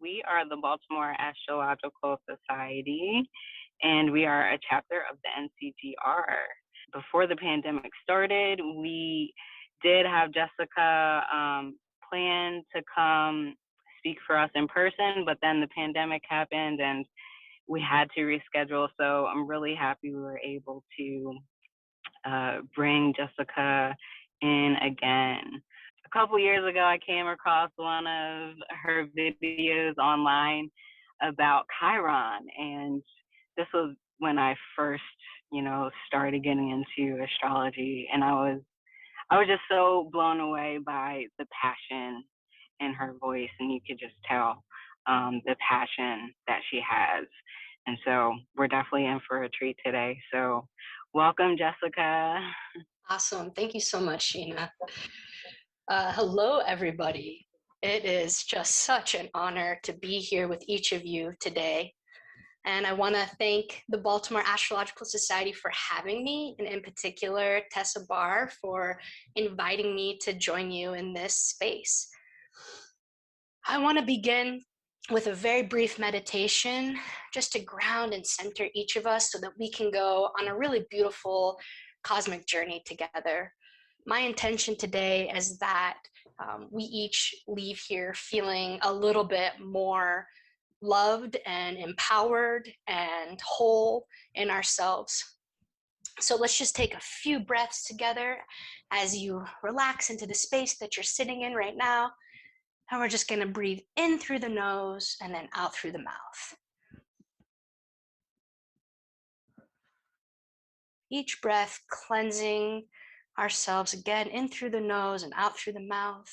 We are the Baltimore Astrological Society, and we are a chapter of the NCGR. Before the pandemic started, we did have Jessica plan to come speak for us in person, but then the pandemic happened and we had to reschedule. So I'm really happy we were able to bring Jessica in again. A couple years ago, I came across one of her videos online about Chiron, and this was when I first, started getting into astrology, and I was just so blown away by the passion in her voice, and you could just tell the passion that she has. And so we're definitely in for a treat today. So welcome, Jessica. Awesome. Thank you so much, Sheena. Hello, everybody. It is just such an honor to be here with each of you today. And I want to thank the Baltimore Astrological Society for having me, and in particular, Tessa Barr for inviting me to join you in this space. I want to begin with a very brief meditation just to ground and center each of us so that we can go on a really beautiful cosmic journey together. My intention today is that we each leave here feeling a little bit more loved and empowered and whole in ourselves. So let's just take a few breaths together as you relax into the space that you're sitting in right now. And we're just going to breathe in through the nose and then out through the mouth. Each breath cleansing ourselves again, in through the nose and out through the mouth.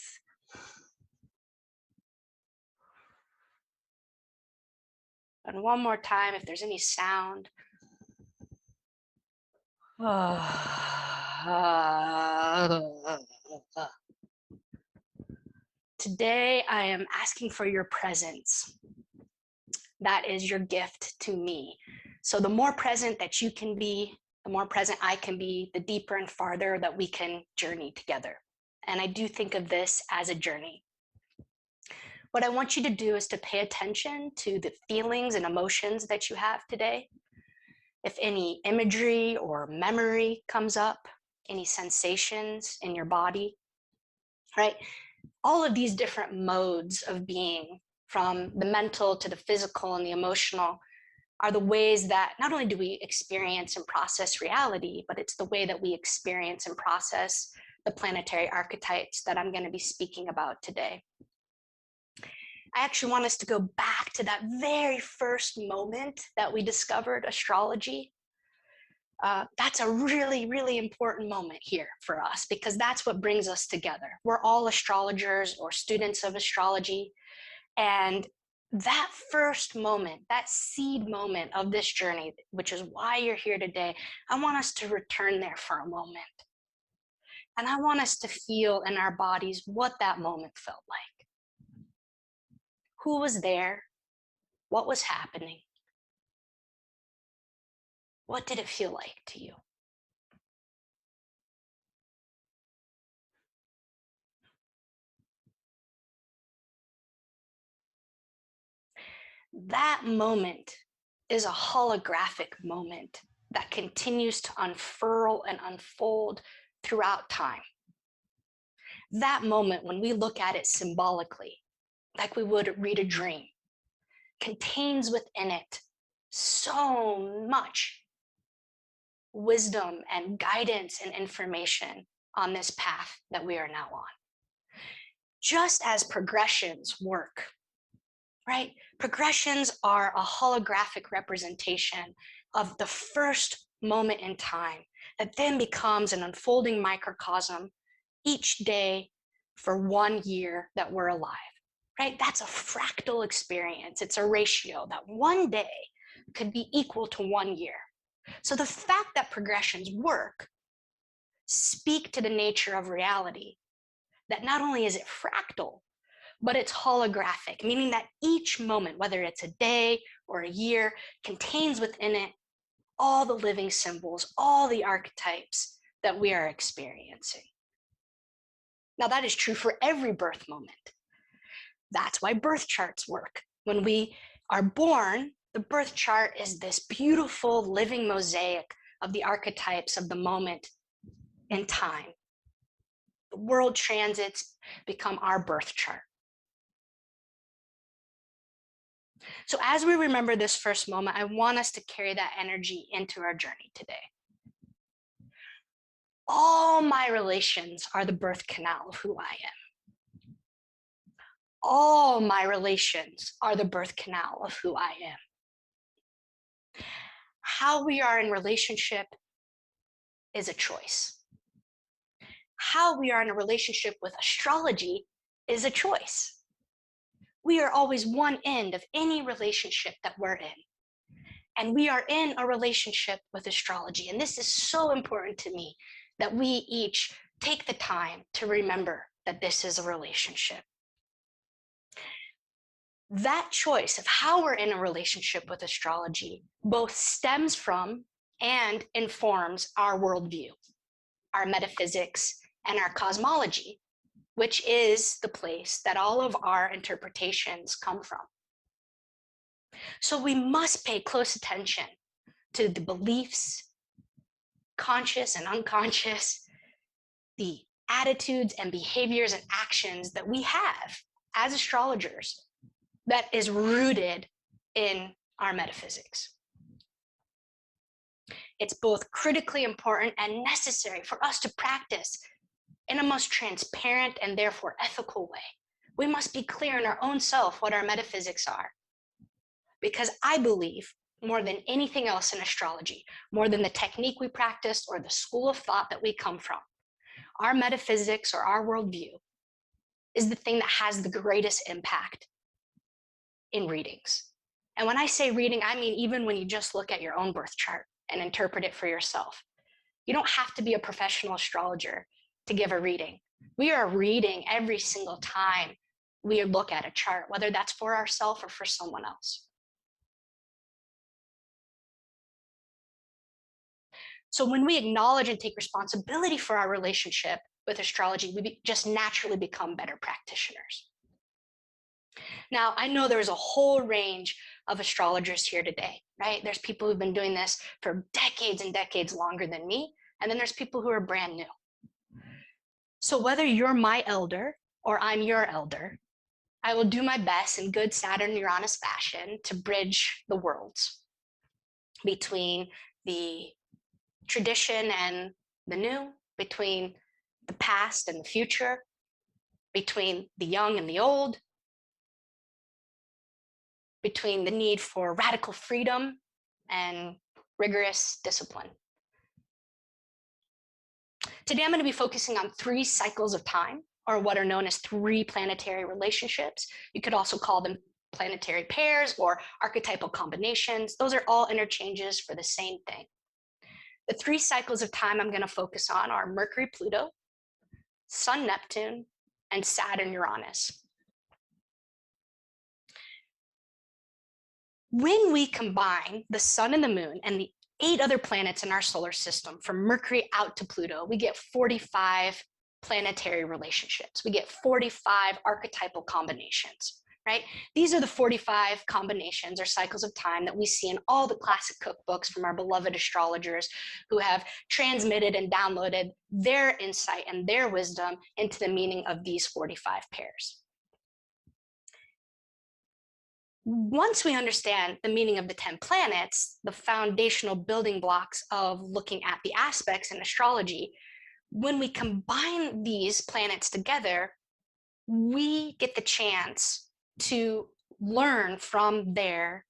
And one more time, if there's any sound. Today, I am asking for your presence. That is your gift to me. So the more present that you can be, the more present I can be, the deeper and farther that we can journey together. And I do think of this as a journey. What I want you to do is to pay attention to the feelings and emotions that you have today. If any imagery or memory comes up, any sensations in your body, right? All of these different modes of being, from the mental to the physical and the emotional, are the ways that not only do we experience and process reality, but it's the way that we experience and process the planetary archetypes that I'm going to be speaking about today. I actually want us to go back to that very first moment that we discovered astrology. That's a really, really important moment here for us because that's what brings us together. We're all astrologers or students of astrology. And that first moment, that seed moment of this journey, which is why you're here today, I want us to return there for a moment. And I want us to feel in our bodies what that moment felt like. Who was there? What was happening? What did it feel like to you? That moment is a holographic moment that continues to unfurl and unfold throughout time. That moment, when we look at it symbolically, like we would read a dream, contains within it so much wisdom and guidance and information on this path that we are now on. Just as progressions work, right? Progressions are a holographic representation of the first moment in time that then becomes an unfolding microcosm each day for 1 year that we're alive, right? That's a fractal experience. It's a ratio that one day could be equal to 1 year. So the fact that progressions work speak to the nature of reality, that not only is it fractal, but it's holographic, meaning that each moment, whether it's a day or a year, contains within it all the living symbols, all the archetypes that we are experiencing. Now, that is true for every birth moment. That's why birth charts work. When we are born, the birth chart is this beautiful living mosaic of the archetypes of the moment in time. The world transits become our birth chart. So as we remember this first moment, I want us to carry that energy into our journey today. All my relations are the birth canal of who I am. All my relations are the birth canal of who I am. How we are in relationship is a choice. How we are in a relationship with astrology is a choice. We are always one end of any relationship that we're in. And we are in a relationship with astrology. And this is so important to me that we each take the time to remember that this is a relationship. That choice of how we're in a relationship with astrology both stems from and informs our worldview, our metaphysics, and our cosmology, which is the place that all of our interpretations come from. So we must pay close attention to the beliefs, conscious and unconscious, the attitudes and behaviors and actions that we have as astrologers that is rooted in our metaphysics. It's both critically important and necessary for us to practice in a most transparent and therefore ethical way. We must be clear in our own self what our metaphysics are. Because I believe, more than anything else in astrology, more than the technique we practice or the school of thought that we come from, our metaphysics or our worldview is the thing that has the greatest impact in readings. And when I say reading, I mean even when you just look at your own birth chart and interpret it for yourself. You don't have to be a professional astrologer to give a reading. We are reading every single time we look at a chart, whether that's for ourselves or for someone else. So when we acknowledge and take responsibility for our relationship with astrology, we just naturally become better practitioners. Now, I know there's a whole range of astrologers here today, right? There's people who've been doing this for decades and decades longer than me, and then there's people who are brand new. So whether you're my elder or I'm your elder, I will do my best in good Saturn-Uranus fashion to bridge the worlds between the tradition and the new, between the past and the future, between the young and the old, between the need for radical freedom and rigorous discipline. Today, I'm going to be focusing on 3 cycles of time, or what are known as 3 planetary relationships. You could also call them planetary pairs or archetypal combinations. Those are all interchanges for the same thing. The 3 cycles of time I'm going to focus on are Mercury-Pluto, Sun-Neptune, and Saturn-Uranus. When we combine the sun and the moon and the 8 other planets in our solar system, from Mercury out to Pluto, we get 45 planetary relationships. We get 45 archetypal combinations, right? These are the 45 combinations or cycles of time that we see in all the classic cookbooks from our beloved astrologers who have transmitted and downloaded their insight and their wisdom into the meaning of these 45 pairs. Once we understand the meaning of the 10 planets, the foundational building blocks of looking at the aspects in astrology, when we combine these planets together, we get the chance to learn from their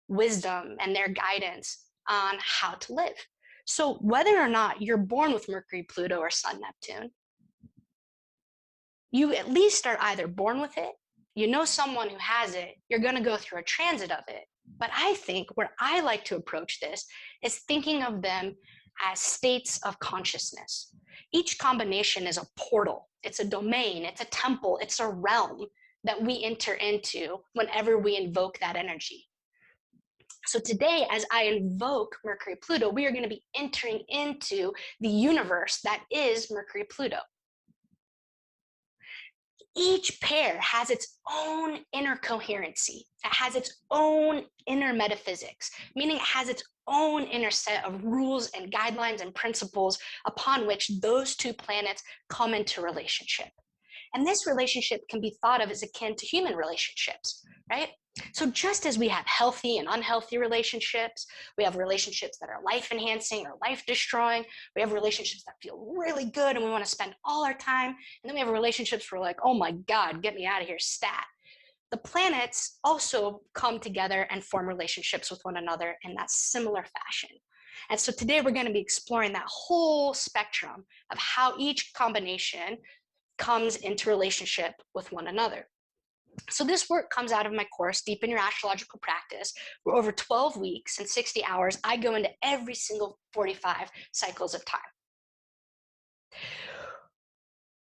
wisdom and their guidance on how to live. So whether or not you're born with Mercury, Pluto, or Sun-Neptune, you at least are either born with it, you know someone who has it, you're going to go through a transit of it. But I think where I like to approach this is thinking of them as states of consciousness. Each combination is a portal, it's a domain, it's a temple, it's a realm that we enter into whenever we invoke that energy. So today, as I invoke Mercury-Pluto, we are going to be entering into the universe that is Mercury-Pluto. each pair has its own inner coherency. It has its own inner metaphysics, meaning it has its own inner set of rules and guidelines and principles upon which those two planets come into relationship. And this relationship can be thought of as akin to human relationships, right? So just as we have healthy and unhealthy relationships, we have relationships that are life-enhancing or life-destroying, we have relationships that feel really good and we want to spend all our time, and then we have relationships where we're like, oh my God, get me out of here, stat. The planets also come together and form relationships with one another in that similar fashion. And so today we're going to be exploring that whole spectrum of how each combination comes into relationship with one another. So this work comes out of my course, Deepen Your Astrological Practice, where over 12 weeks and 60 hours, I go into every single 45 cycles of time.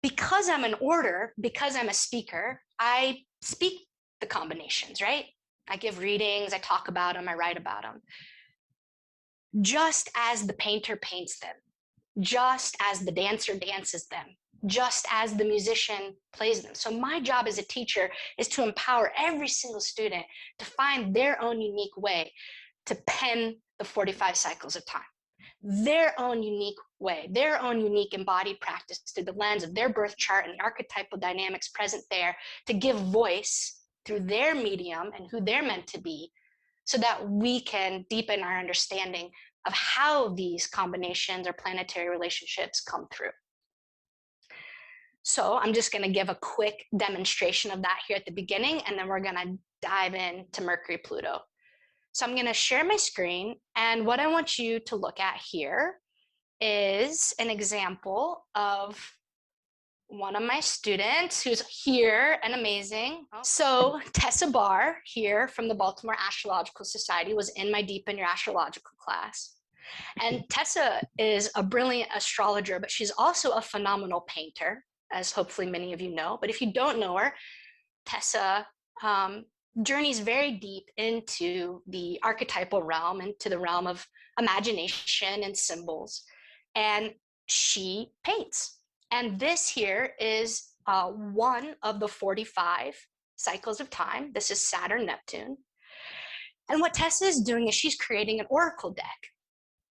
Because I'm an order, because I'm a speaker, I speak the combinations, right? I give readings, I talk about them, I write about them. Just as the painter paints them, just as the dancer dances them, just as the musician plays them. So my job as a teacher is to empower every single student to find their own unique way to pen the 45 cycles of time, their own unique way, their own unique embodied practice through the lens of their birth chart and the archetypal dynamics present there to give voice through their medium and who they're meant to be, so that we can deepen our understanding of how these combinations or planetary relationships come through. So I'm just going to give a quick demonstration of that here at the beginning, and then we're going to dive into Mercury-Pluto. So I'm going to share my screen, and what I want you to look at here is an example of one of my students who's here and amazing. So Tessa Barr here from the Baltimore Astrological Society was in my Deepen Your Astrological class. And Tessa is a brilliant astrologer, but she's also a phenomenal painter, as hopefully many of you know. But if you don't know her, Tessa journeys very deep into the archetypal realm, into the realm of imagination and symbols. And she paints. And this here is one of the 45 cycles of time. This is Saturn-Neptune. And what Tessa is doing is she's creating an oracle deck.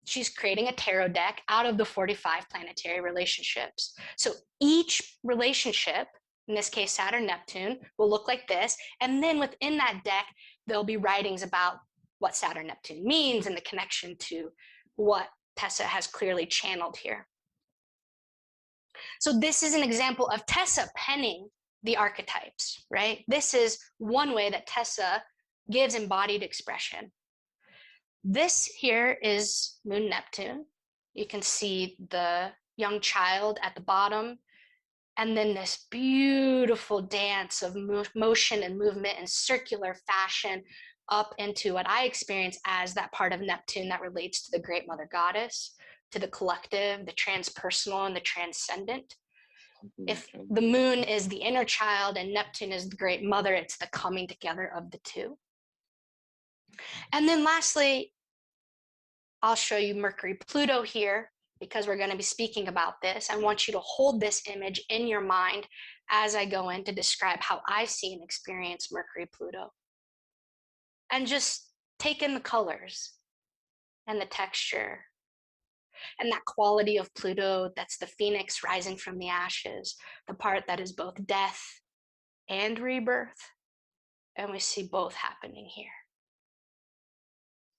She's creating a tarot deck out of the 45 planetary relationships. So each relationship, in this case Saturn-Neptune, will look like this. And then within that deck, there'll be writings about what Saturn-Neptune means and the connection to what Tessa has clearly channeled here. So this is an example of Tessa penning the archetypes, right? This is one way that Tessa gives embodied expression. This here is Moon Neptune. You can see the young child at the bottom, and then this beautiful dance of motion and movement in circular fashion up into what I experience as that part of Neptune that relates to the Great Mother Goddess, to the collective, the transpersonal, and the transcendent. If the moon is the inner child and Neptune is the Great Mother, it's the coming together of the two. And then lastly, I'll show you Mercury-Pluto here, because we're going to be speaking about this. I want you to hold this image in your mind as I go in to describe how I see and experience Mercury-Pluto. And just take in the colors and the texture and that quality of Pluto that's the phoenix rising from the ashes, the part that is both death and rebirth. And we see both happening here.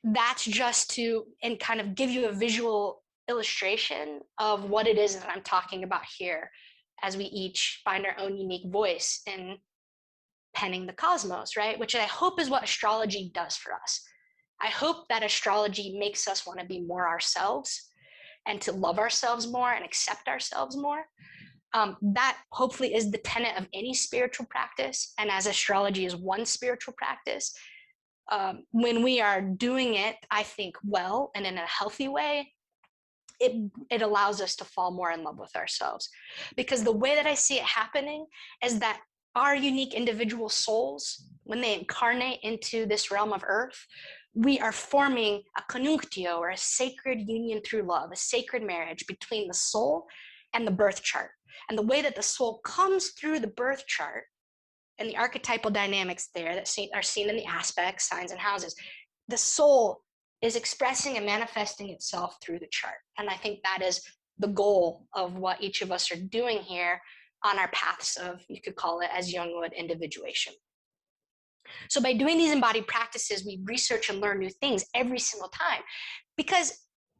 That's just to and kind of give you a visual illustration of what it is that I'm talking about here, as we each find our own unique voice in penning the cosmos, right? Which I hope is what astrology does for us. I hope that astrology makes us want to be more ourselves and to love ourselves more and accept ourselves more. That hopefully is the tenet of any spiritual practice. And as astrology is one spiritual practice, when we are doing it, I think, well and in a healthy way, it allows us to fall more in love with ourselves. Because the way that I see it happening is that our unique individual souls, when they incarnate into this realm of earth, we are forming a conjunctio, or a sacred union through love, a sacred marriage between the soul and the birth chart. And the way that the soul comes through the birth chart and the archetypal dynamics there that are seen in the aspects, signs, and houses, the soul is expressing and manifesting itself through the chart. And I think that is the goal of what each of us are doing here on our paths of, you could call it as Jungwood, individuation. So by doing these embodied practices, we research and learn new things every single time, because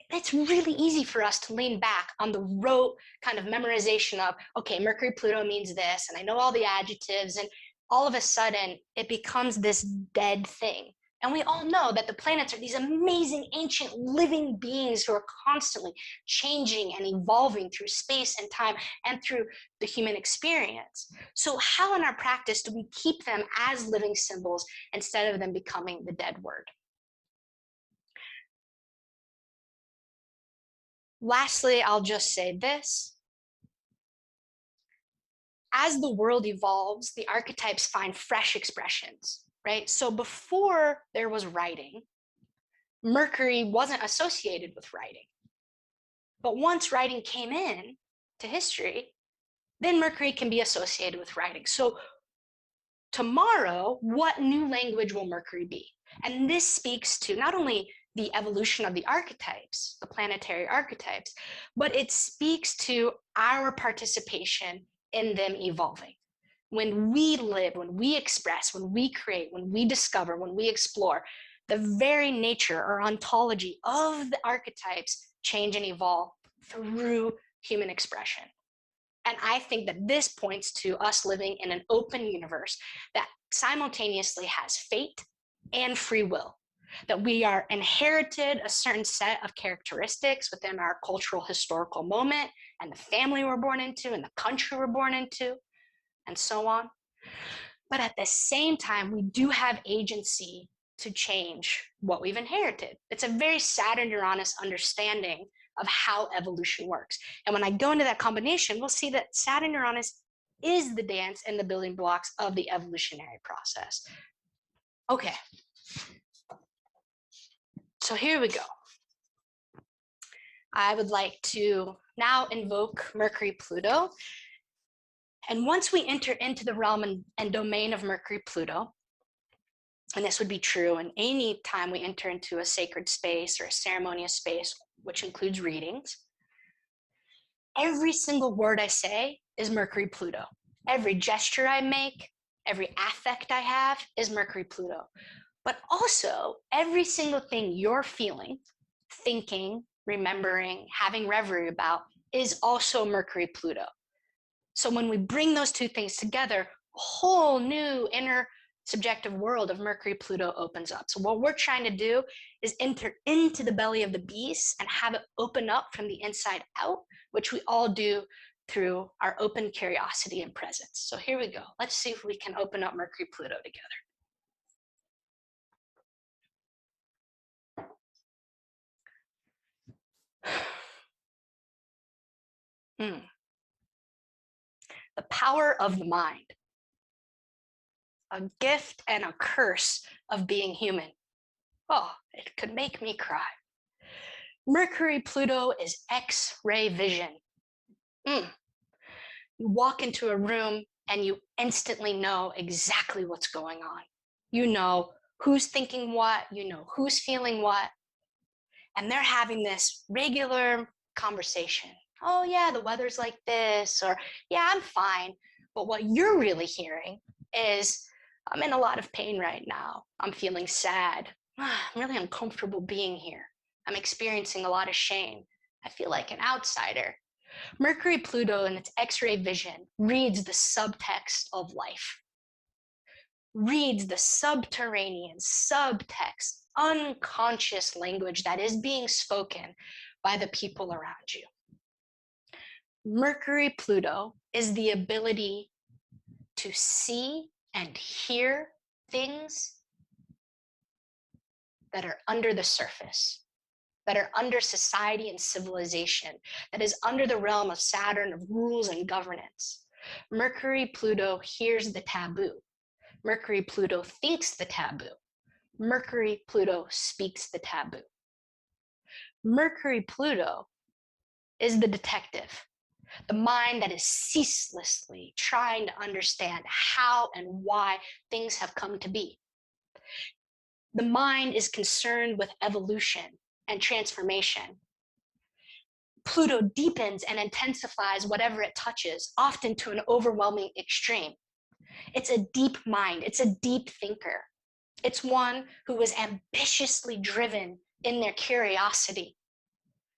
it's really easy for us to lean back on the rote kind of memorization of, okay, Mercury-Pluto means this, and I know all the adjectives, and all of a sudden it becomes this dead thing. And we all know that the planets are these amazing, ancient, living beings who are constantly changing and evolving through space and time and through the human experience. So how in our practice do we keep them as living symbols instead of them becoming the dead word? Lastly, I'll just say this. As the world evolves, the archetypes find fresh expressions, right? So before there was writing, Mercury wasn't associated with writing. But once writing came in to history, then Mercury can be associated with writing. So tomorrow, what new language will Mercury be? And this speaks to not only the evolution of the archetypes, the planetary archetypes, but it speaks to our participation in them evolving. When we live, when we express, when we create, when we discover, when we explore, the very nature or ontology of the archetypes change and evolve through human expression. And I think that this points to us living in an open universe that simultaneously has fate and free will, that we are inherited a certain set of characteristics within our cultural historical moment and the family we're born into and the country we're born into and so on. But at the same time, we do have agency to change what we've inherited. It's a very Saturn-Uranus understanding of how evolution works. And when I go into that combination, we'll see that Saturn-Uranus is the dance and the building blocks of the evolutionary process. Okay. So here we go. I would like to now invoke Mercury-Pluto. And once we enter into the realm and domain of Mercury-Pluto, and this would be true in any time we enter into a sacred space or a ceremonious space, which includes readings, every single word I say is Mercury-Pluto. Every gesture I make, every affect I have is Mercury-Pluto. But also, every single thing you're feeling, thinking, remembering, having reverie about is also Mercury-Pluto. So when we bring those two things together, a whole new inner subjective world of Mercury-Pluto opens up. So what we're trying to do is enter into the belly of the beast and have it open up from the inside out, which we all do through our open curiosity and presence. So here we go. Let's see if we can open up Mercury-Pluto together. The power of the mind. A gift and a curse of being human. Oh, it could make me cry. Mercury-Pluto is X-ray vision. You walk into a room and you instantly know exactly what's going on. You know who's thinking what, you know who's feeling what, and they're having this regular conversation. Oh yeah, the weather's like this, or yeah, I'm fine. But what you're really hearing is, I'm in a lot of pain right now. I'm feeling sad. I'm really uncomfortable being here. I'm experiencing a lot of shame. I feel like an outsider. Mercury-Pluto in its X-ray vision reads the subtext of life, reads the subterranean, subtext, unconscious language that is being spoken by the people around you. Mercury-Pluto is the ability to see and hear things that are under the surface, that are under society and civilization, that is under the realm of Saturn, of rules and governance. Mercury-Pluto hears the taboo. Mercury-Pluto thinks the taboo. Mercury-Pluto speaks the taboo. Mercury-Pluto is the detective. The mind that is ceaselessly trying to understand how and why things have come to be. The mind is concerned with evolution and transformation. Pluto deepens and intensifies whatever it touches, often to an overwhelming extreme. It's a deep mind. It's a deep thinker. It's one who is ambitiously driven in their curiosity.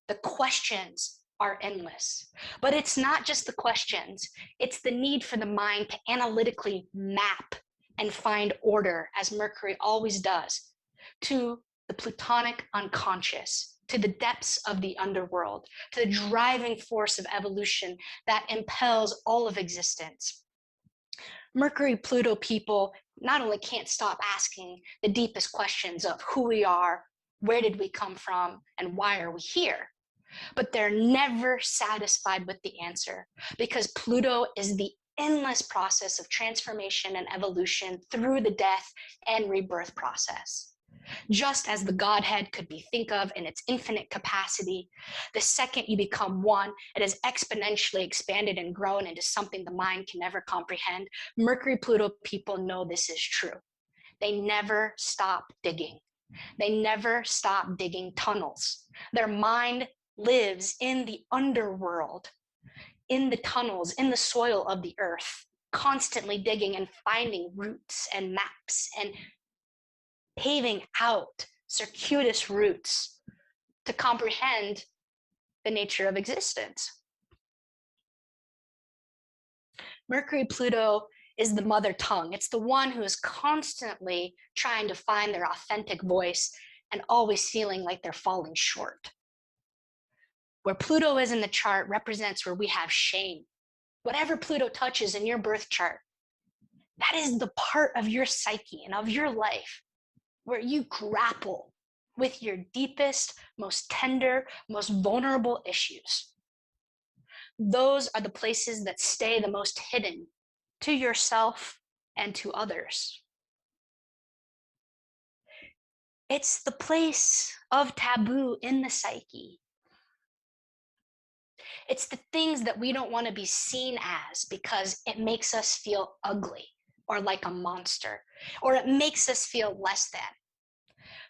The questions are endless. But it's not just the questions. It's the need for the mind to analytically map and find order, as Mercury always does, to the Plutonic unconscious, to the depths of the underworld, to the driving force of evolution that impels all of existence. Mercury-Pluto people not only can't stop asking the deepest questions of who we are, where did we come from, and why are we here, but they're never satisfied with the answer, because Pluto is the endless process of transformation and evolution through the death and rebirth process. Just as the Godhead could be thought of in its infinite capacity, the second you become one, it is exponentially expanded and grown into something the mind can never comprehend. Mercury-Pluto people know this is true. They never stop digging. They never stop digging tunnels. Their mind lives in the underworld, in the tunnels, in the soil of the earth, constantly digging and finding routes and maps and paving out circuitous routes to comprehend the nature of existence. Mercury-Pluto is the mother tongue. It's the one who is constantly trying to find their authentic voice and always feeling like they're falling short. Where Pluto is in the chart represents where we have shame. Whatever Pluto touches in your birth chart, that is the part of your psyche and of your life where you grapple with your deepest, most tender, most vulnerable issues. Those are the places that stay the most hidden to yourself and to others. It's the place of taboo in the psyche. It's the things that we don't want to be seen as because it makes us feel ugly or like a monster, or it makes us feel less than.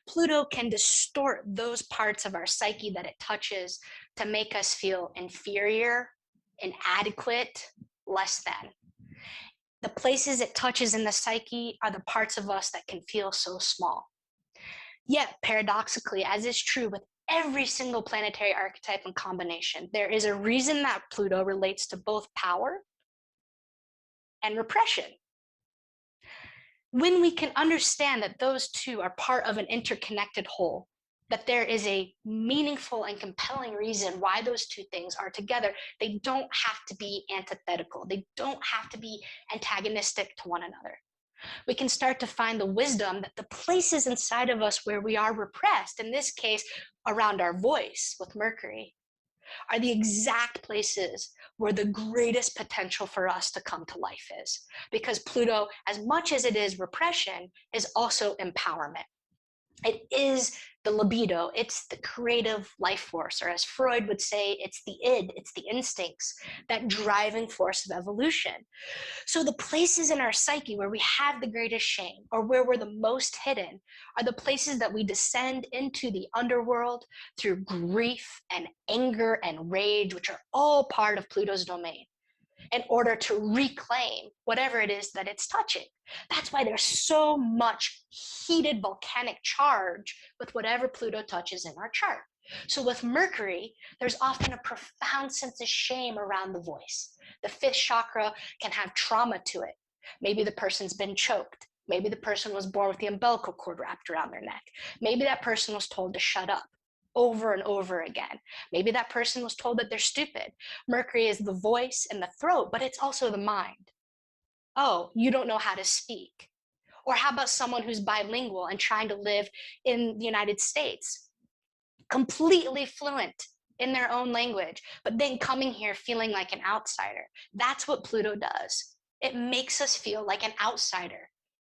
Pluto can distort those parts of our psyche that it touches to make us feel inferior, inadequate, less than. The places it touches in the psyche are the parts of us that can feel so small. Yet, paradoxically, as is true with every single planetary archetype and combination, there is a reason that Pluto relates to both power and repression. When we can understand that those two are part of an interconnected whole, that there is a meaningful and compelling reason why those two things are together, they don't have to be antithetical. They don't have to be antagonistic to one another. We can start to find the wisdom that the places inside of us where we are repressed, in this case, around our voice with Mercury, are the exact places where the greatest potential for us to come to life is. Because Pluto, as much as it is repression, is also empowerment. It is the libido, it's the creative life force, or as Freud would say, it's the id, it's the instincts, that driving force of evolution. So the places in our psyche where we have the greatest shame, or where we're the most hidden, are the places that we descend into the underworld through grief and anger and rage, which are all part of Pluto's domain, in order to reclaim whatever it is that it's touching. That's why there's so much heated volcanic charge with whatever Pluto touches in our chart. So with Mercury, there's often a profound sense of shame around the voice. The fifth chakra can have trauma to it. Maybe the person's been choked. Maybe the person was born with the umbilical cord wrapped around their neck. Maybe that person was told to shut up over and over again. Maybe that person was told that they're stupid. Mercury is the voice and the throat, but it's also the mind. Oh, you don't know how to speak. Or how about someone who's bilingual and trying to live in the United States, completely fluent in their own language, but then coming here feeling like an outsider? That's what Pluto does. It makes us feel like an outsider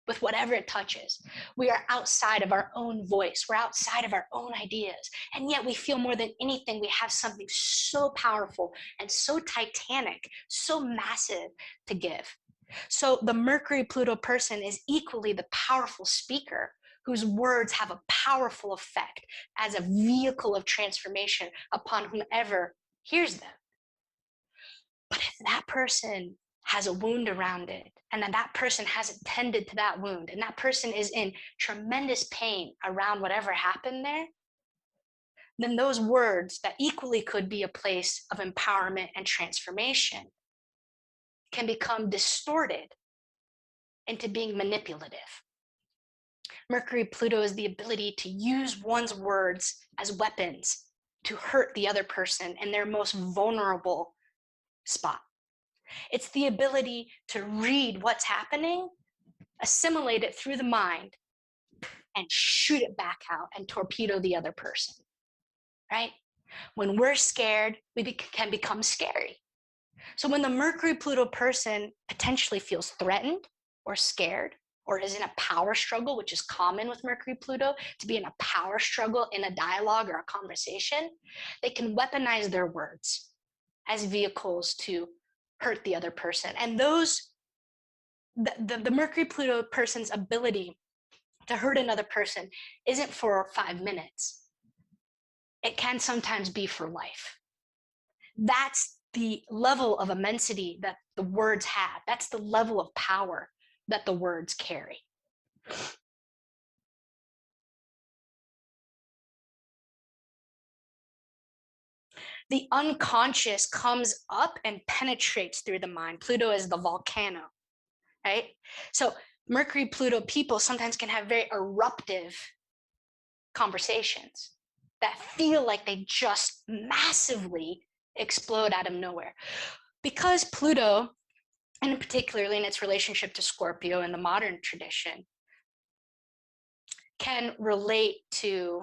with whatever it touches. We are outside of our own voice. We're outside of our own ideas. And yet we feel more than anything, we have something so powerful and so titanic, so massive to give. So the Mercury-Pluto person is equally the powerful speaker whose words have a powerful effect as a vehicle of transformation upon whomever hears them. But if that person has a wound around it, and then that person hasn't tended to that wound, and that person is in tremendous pain around whatever happened there, then those words that equally could be a place of empowerment and transformation can become distorted into being manipulative. Mercury-Pluto is the ability to use one's words as weapons to hurt the other person in their most vulnerable spot. It's the ability to read what's happening, assimilate it through the mind, and shoot it back out and torpedo the other person, right? When we're scared, we can become scary. So when the Mercury-Pluto person potentially feels threatened or scared, or is in a power struggle, which is common with Mercury-Pluto, to be in a power struggle in a dialogue or a conversation, they can weaponize their words as vehicles to hurt the other person. And the Mercury-Pluto person's ability to hurt another person isn't for 5 minutes. It can sometimes be for life. That's the level of immensity that the words have. That's the level of power that the words carry. The unconscious comes up and penetrates through the mind. Pluto is the volcano, right? So Mercury-Pluto people sometimes can have very eruptive conversations that feel like they just massively explode out of nowhere. Because Pluto, and particularly in its relationship to Scorpio in the modern tradition, can relate to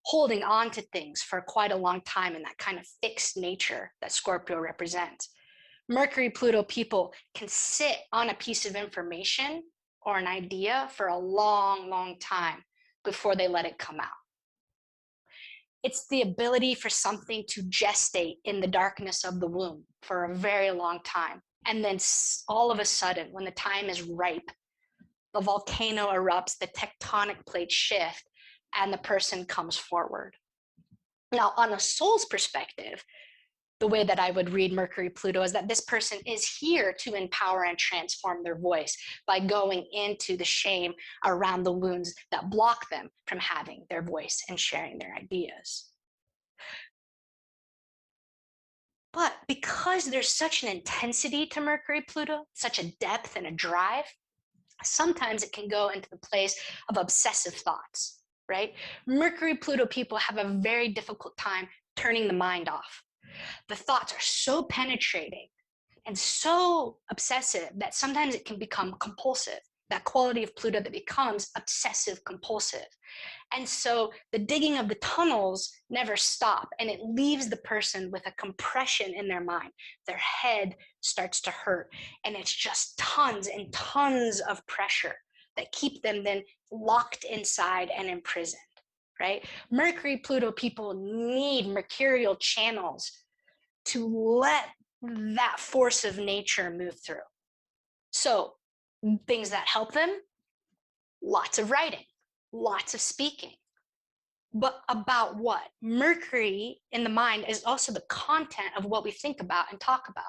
holding on to things for quite a long time in that kind of fixed nature that Scorpio represents. Mercury-Pluto people can sit on a piece of information or an idea for a long, long time before they let it come out. It's the ability for something to gestate in the darkness of the womb for a very long time. And then all of a sudden, when the time is ripe, the volcano erupts, the tectonic plates shift, and the person comes forward. Now, on a soul's perspective, the way that I would read Mercury-Pluto is that this person is here to empower and transform their voice by going into the shame around the wounds that block them from having their voice and sharing their ideas. But because there's such an intensity to Mercury-Pluto, such a depth and a drive, sometimes it can go into the place of obsessive thoughts, right? Mercury-Pluto people have a very difficult time turning the mind off. The thoughts are so penetrating and so obsessive that sometimes it can become compulsive, that quality of Pluto that becomes obsessive compulsive. And so the digging of the tunnels never stop, and it leaves the person with a compression in their mind. Their head starts to hurt, and it's just tons and tons of pressure that keep them then locked inside and imprisoned, right? Mercury-Pluto people need mercurial channels to let that force of nature move through. So things that help them, lots of writing, lots of speaking. But about what? Mercury in the mind is also the content of what we think about and talk about.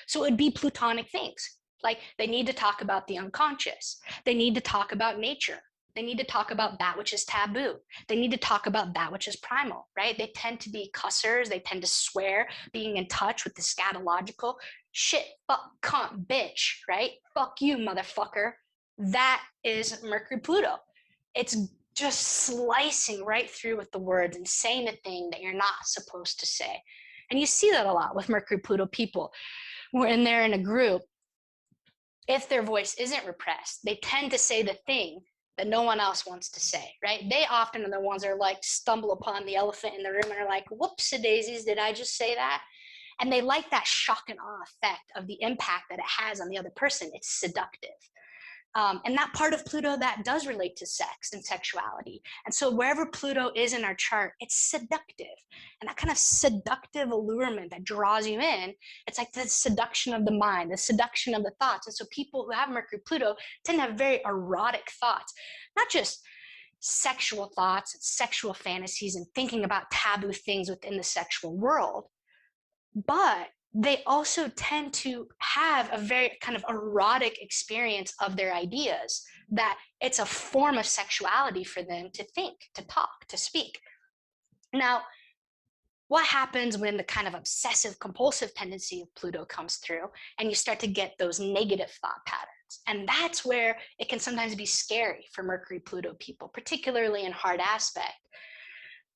So it would be Plutonic things. Like they need to talk about the unconscious. They need to talk about nature. They need to talk about that which is taboo. They need to talk about that which is primal, right? They tend to be cussers. They tend to swear, being in touch with the scatological. Shit, fuck, cunt, bitch, right? Fuck you, motherfucker. That is Mercury-Pluto. It's just slicing right through with the words and saying a thing that you're not supposed to say. And you see that a lot with Mercury-Pluto people. When they're in a group, if their voice isn't repressed, they tend to say the thing that no one else wants to say, right? They often are the ones that are like stumble upon the elephant in the room and are like, whoops-a-daisies, did I just say that? And they like that shock and awe effect of the impact that it has on the other person. It's seductive. And that part of Pluto that does relate to sex and sexuality. And so wherever Pluto is in our chart, it's seductive. And that kind of seductive allurement that draws you in, it's like the seduction of the mind, the seduction of the thoughts. And so people who have Mercury-Pluto tend to have very erotic thoughts, not just sexual thoughts, sexual fantasies, and thinking about taboo things within the sexual world, but they also tend to have a very kind of erotic experience of their ideas, that it's a form of sexuality for them to think, to talk, to speak. Now, what happens when the kind of obsessive compulsive tendency of Pluto comes through and you start to get those negative thought patterns? And that's where it can sometimes be scary for Mercury-Pluto people, particularly in hard aspect,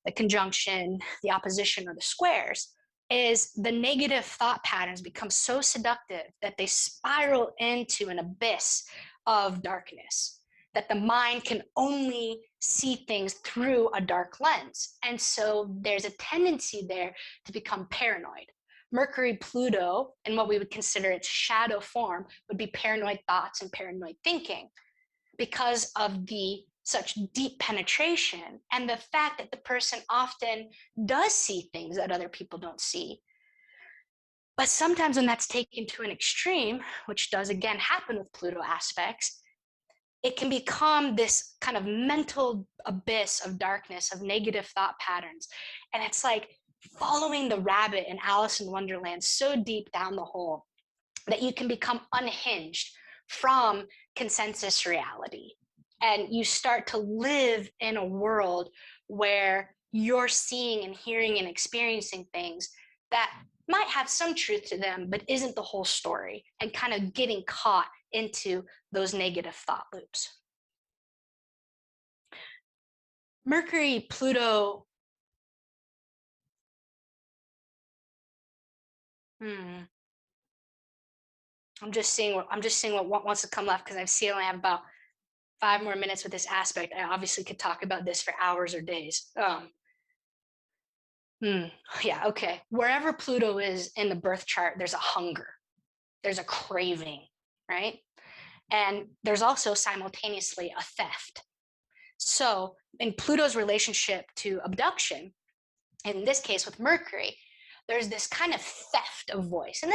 the conjunction, the opposition, or the squares, is the negative thought patterns become so seductive that they spiral into an abyss of darkness, that the mind can only see things through a dark lens. And so there's a tendency there to become paranoid. Mercury-Pluto, in what we would consider its shadow form, would be paranoid thoughts and paranoid thinking, because of the such deep penetration and the fact that the person often does see things that other people don't see. But sometimes when that's taken to an extreme, which does again happen with Pluto aspects, it can become this kind of mental abyss of darkness, of negative thought patterns. And it's like following the rabbit in Alice in Wonderland so deep down the hole that you can become unhinged from consensus reality. And you start to live in a world where you're seeing and hearing and experiencing things that might have some truth to them, but isn't the whole story, and kind of getting caught into those negative thought loops. Mercury, Pluto, I'm just seeing what wants to come left, because I see I only have about 5 more minutes with this aspect. I obviously could talk about this for hours or days. Yeah, okay. Wherever Pluto is in the birth chart, there's a hunger, there's a craving, right? And there's also simultaneously a theft. So in Pluto's relationship to abduction, in this case with Mercury, there's this kind of theft of voice. And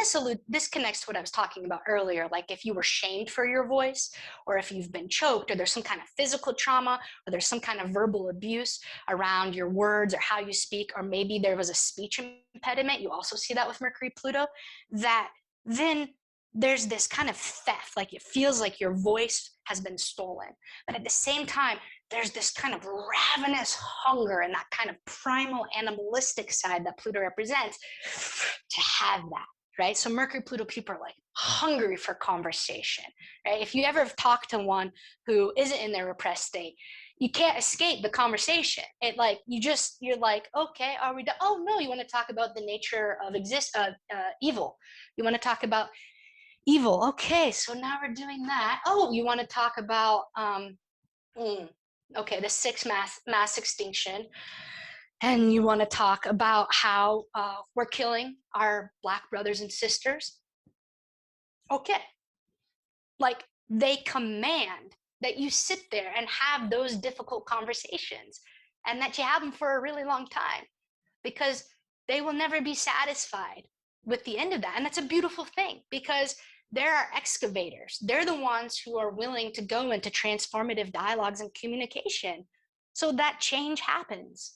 this connects to what I was talking about earlier, like if you were shamed for your voice, or if you've been choked, or there's some kind of physical trauma, or there's some kind of verbal abuse around your words or how you speak, or maybe there was a speech impediment, you also see that with Mercury-Pluto, that then there's this kind of theft, like it feels like your voice has been stolen. But at the same time, there's this kind of ravenous hunger and that kind of primal animalistic side that Pluto represents to have that, right? So Mercury-Pluto people are like hungry for conversation, right? If you ever have talked to one who isn't in their repressed state, you can't escape the conversation. It like, you're like, okay, are we done? Oh no, you want to talk about the nature of evil. You want to talk about evil. Okay, so now we're doing that. Oh, you want to talk about, okay, the sixth mass extinction, and you want to talk about how we're killing our Black brothers and sisters. Okay, like they command that you sit there and have those difficult conversations, and that you have them for a really long time, because they will never be satisfied with the end of that. And that's a beautiful thing, because there are excavators. They're the ones who are willing to go into transformative dialogues and communication so that change happens.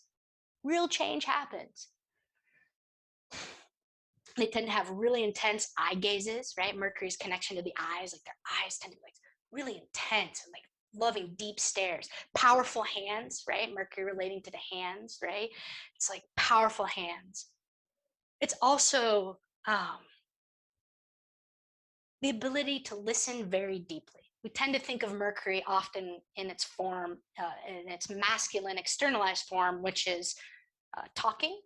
Real change happens. They tend to have really intense eye gazes, right? Mercury's connection to the eyes, like their eyes tend to be like really intense and like loving deep stares. Powerful hands, right? Mercury relating to the hands, right? It's like powerful hands. It's also the ability to listen very deeply. We tend to think of Mercury often in its form, in its masculine externalized form, which is talking,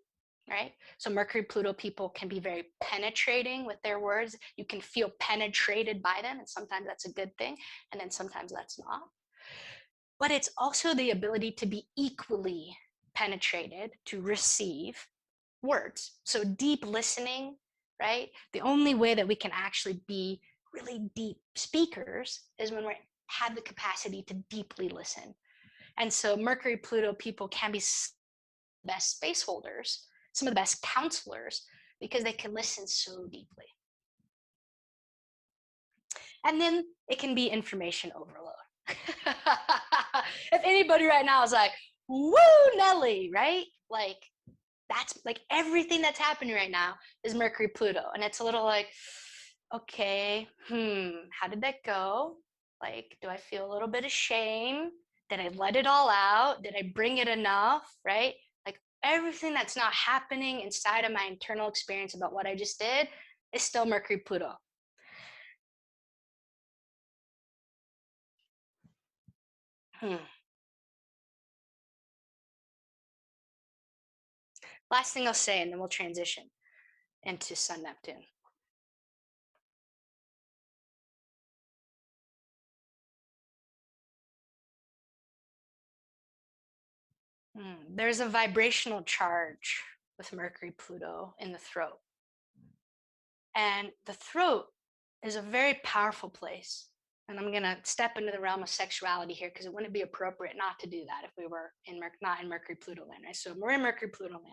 right? So Mercury-Pluto people can be very penetrating with their words. You can feel penetrated by them, and sometimes that's a good thing, and then sometimes that's not. But it's also the ability to be equally penetrated, to receive words. So deep listening right? The only way that we can actually be really deep speakers is when we have the capacity to deeply listen. And so Mercury-Pluto people can be the best space holders, some of the best counselors, because they can listen so deeply. And then it can be information overload. If anybody right now is like, woo, Nelly, right? Like, that's like everything that's happening right now is Mercury-Pluto. And it's a little like, okay, how did that go? Like, do I feel a little bit of shame? Did I let it all out? Did I bring it enough, right? Like everything that's not happening inside of my internal experience about what I just did is still Mercury-Pluto. Last thing I'll say, and then we'll transition into Sun-Neptune. There's a vibrational charge with Mercury-Pluto in the throat. And the throat is a very powerful place. And I'm going to step into the realm of sexuality here because it wouldn't be appropriate not to do that if we were not in Mercury-Pluto land, right? So we're in Mercury-Pluto land.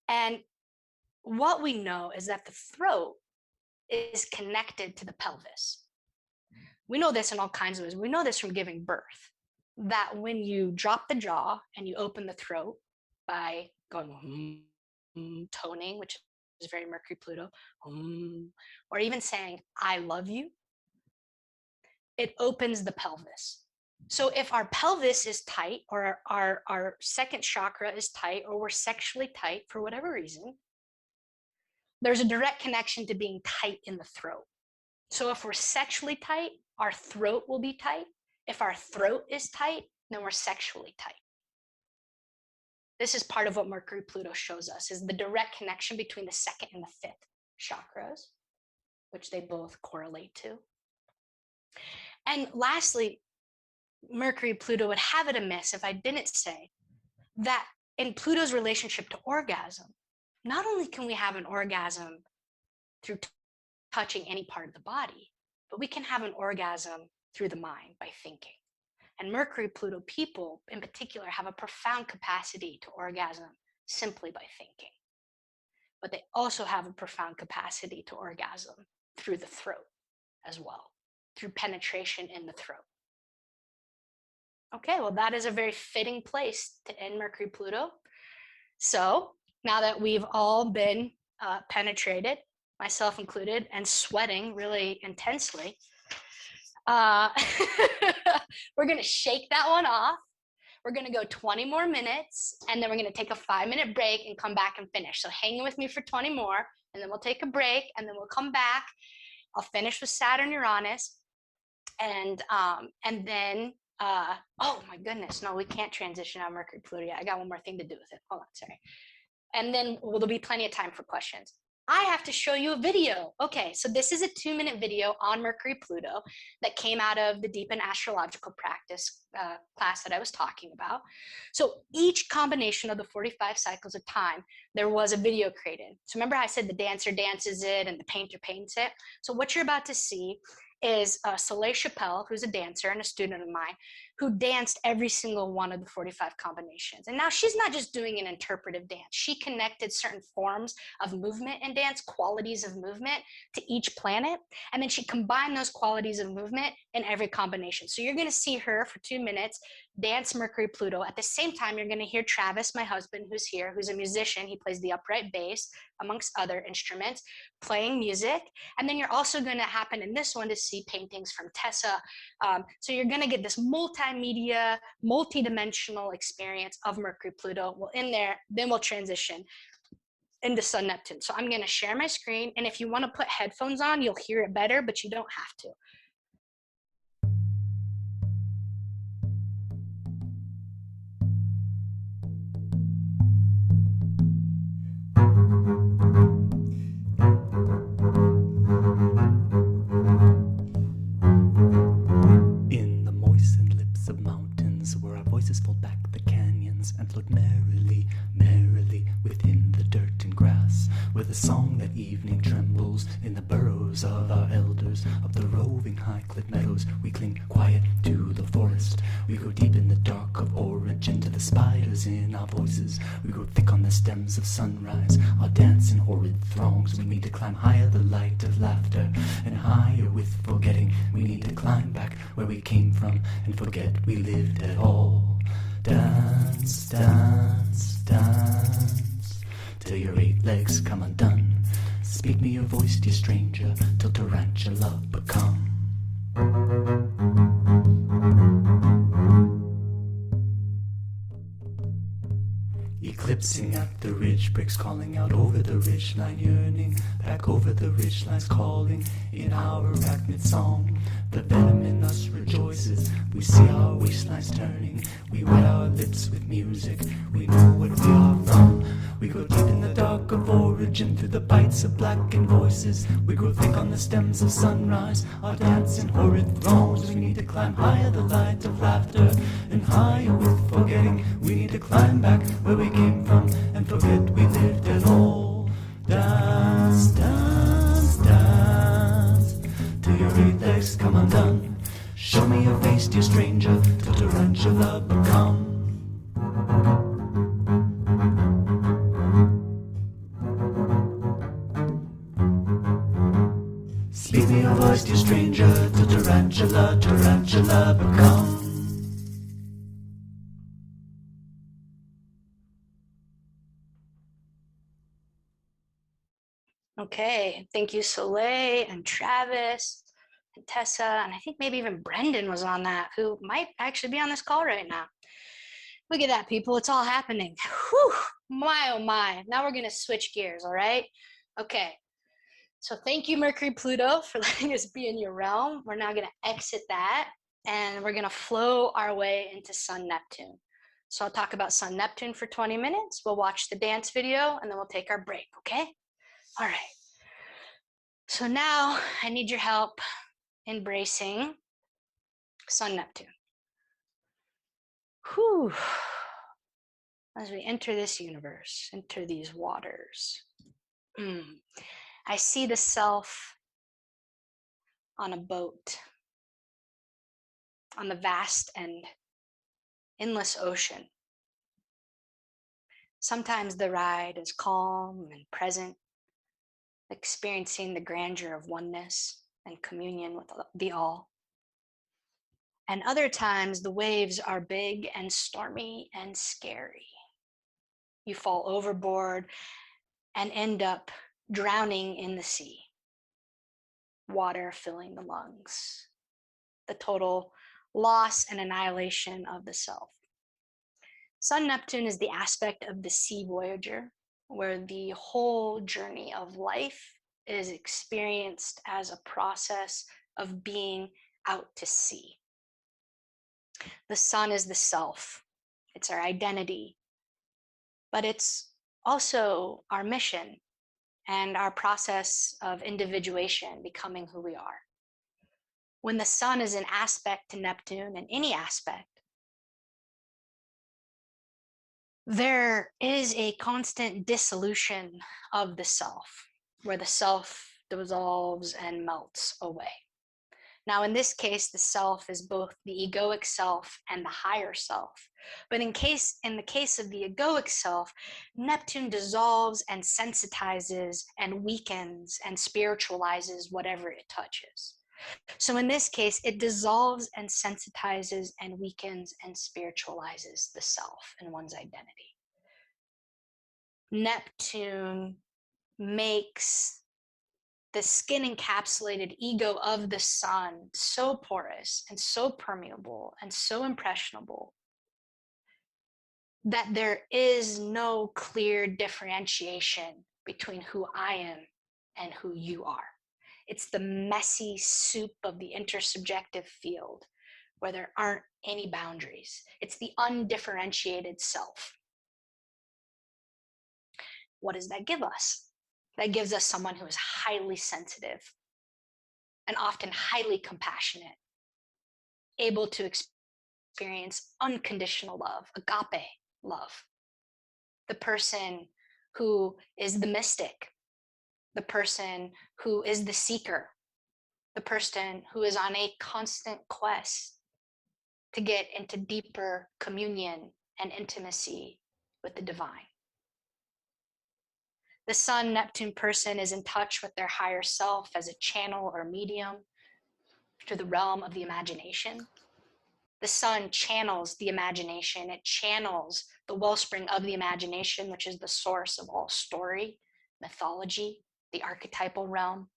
And what we know is that the throat is connected to the pelvis. We know this in all kinds of ways. We know this from giving birth, that when you drop the jaw and you open the throat by going toning, which is very Mercury-Pluto, or even saying, I love you, it opens the pelvis. So if our pelvis is tight, or our second chakra is tight, or we're sexually tight for whatever reason, there's a direct connection to being tight in the throat. So if we're sexually tight, our throat will be tight. If our throat is tight, then we're sexually tight. This is part of what Mercury-Pluto shows us, is the direct connection between the second and the fifth chakras, which they both correlate to. And lastly, Mercury-Pluto would have it amiss if I didn't say that in Pluto's relationship to orgasm, not only can we have an orgasm through touching any part of the body, but we can have an orgasm through the mind by thinking. And Mercury-Pluto people in particular have a profound capacity to orgasm simply by thinking. But they also have a profound capacity to orgasm through the throat as well, through penetration in the throat. Okay, well, that is a very fitting place to end Mercury-Pluto. So now that we've all been penetrated, myself included, and sweating really intensely, we're going to shake that one off. We're going to go 20 more minutes, and then we're going to take a 5-minute break and come back and finish. So hang with me for 20 more, and then we'll take a break, and then we'll come back. I'll finish with Saturn-Uranus, and then, oh my goodness, no, we can't transition out of Mercury-Pluto yet. I got one more thing to do with it. Hold on, sorry. And then there'll be plenty of time for questions. I have to show you a video. Okay, so this is a 2-minute video on Mercury-Pluto that came out of the Deep and Astrological Practice class that I was talking about. So each combination of the 45 cycles of time, there was a video created. So remember I said the dancer dances it and the painter paints it? So what you're about to see is Soleil Chappelle, who's a dancer and a student of mine, who danced every single one of the 45 combinations. And now she's not just doing an interpretive dance. She connected certain forms of movement and dance, qualities of movement, to each planet. And then she combined those qualities of movement in every combination. So you're going to see her for 2 minutes dance Mercury-Pluto. At the same time, you're going to hear Travis, my husband, who's here, who's a musician. He plays the upright bass, amongst other instruments, playing music. And then you're also going to happen in this one to see paintings from Tessa. So you're going to get this multimedia, multi-dimensional experience of Mercury-Pluto. We'll end there, then we'll transition into Sun-Neptune. So I'm going to share my screen. And if you want to put headphones on, you'll hear it better, but you don't have to. Voices pulled back the canyons and flowed merrily, merrily within the dirt and grass, with a song that evening evening trembles in the burrows of our elders. Up the roving high-cliff meadows we cling quiet to the forest. We go deep in the dark of origin to the spiders in our voices. We grow thick on the stems of sunrise, our dance in horrid throngs. We need to climb higher the light of laughter, and higher with forgetting. We need to climb back where we came from and forget we lived at all. Dance, dance, dance, till your 8 legs come undone. Speak me your voice, dear stranger, till tarantula become. Eclipsing at the ridge, breaks calling out over the ridgeline, yearning back over the ridgelines, calling in our arachnid song. The venom in us rejoices, we see our waistlines turning, we wet our lips with music, we know what we are from. We go deep in the dark of origin through the bites of blackened voices. We grow thick on the stems of sunrise, our dance in horrid throngs. We need to climb higher the light of laughter, and higher with forgetting. We need to climb back where we came from and forget we lived at all. Dance, dance, dance, till your 8 legs come undone. Show me your face, dear stranger, till tarantula become. Speak me your voice, dear stranger, till tarantula, tarantula become. Okay, thank you, Soleil and Travis and Tessa, and I think maybe even Brendan was on that, who might actually be on this call right now. Look at that, people, it's all happening. Whew, my oh my. Now we're gonna switch gears, all right? Okay, so thank you, Mercury-Pluto, for letting us be in your realm. We're now gonna exit that, and we're gonna flow our way into Sun-Neptune. So I'll talk about Sun-Neptune for 20 minutes, we'll watch the dance video, and then we'll take our break, okay? All right, so now I need your help embracing Sun-Neptune. Whew. As we enter this universe, enter these waters, I see the self on a boat on the vast and endless ocean. Sometimes the ride is calm and present, experiencing the grandeur of oneness and communion with the all. And other times the waves are big and stormy and scary. You fall overboard and end up drowning in the sea, water filling the lungs, the total loss and annihilation of the self. Sun-Neptune is the aspect of the sea voyager, where the whole journey of life is experienced as a process of being out to sea. The sun is the self, it's our identity, but it's also our mission and our process of individuation, becoming who we are. When the sun is an aspect to Neptune, in any aspect, there is a constant dissolution of the self, where the self dissolves and melts away. Now, in this case, the self is both the egoic self and the higher self. But in the case of the egoic self, Neptune dissolves and sensitizes and weakens and spiritualizes whatever it touches. So in this case, it dissolves and sensitizes and weakens and spiritualizes the self and one's identity. Neptune makes the skin encapsulated ego of the sun so porous and so permeable and so impressionable that there is no clear differentiation between who I am and who you are. It's the messy soup of the intersubjective field where there aren't any boundaries. It's the undifferentiated self. What does that give us? That gives us someone who is highly sensitive and often highly compassionate, able to experience unconditional love, agape love. The person who is the mystic, the person who is the seeker, the person who is on a constant quest to get into deeper communion and intimacy with the divine. The Sun-Neptune person is in touch with their higher self as a channel or medium to the realm of the imagination. The sun channels the imagination. It channels the wellspring of the imagination, which is the source of all story, mythology, the archetypal realm,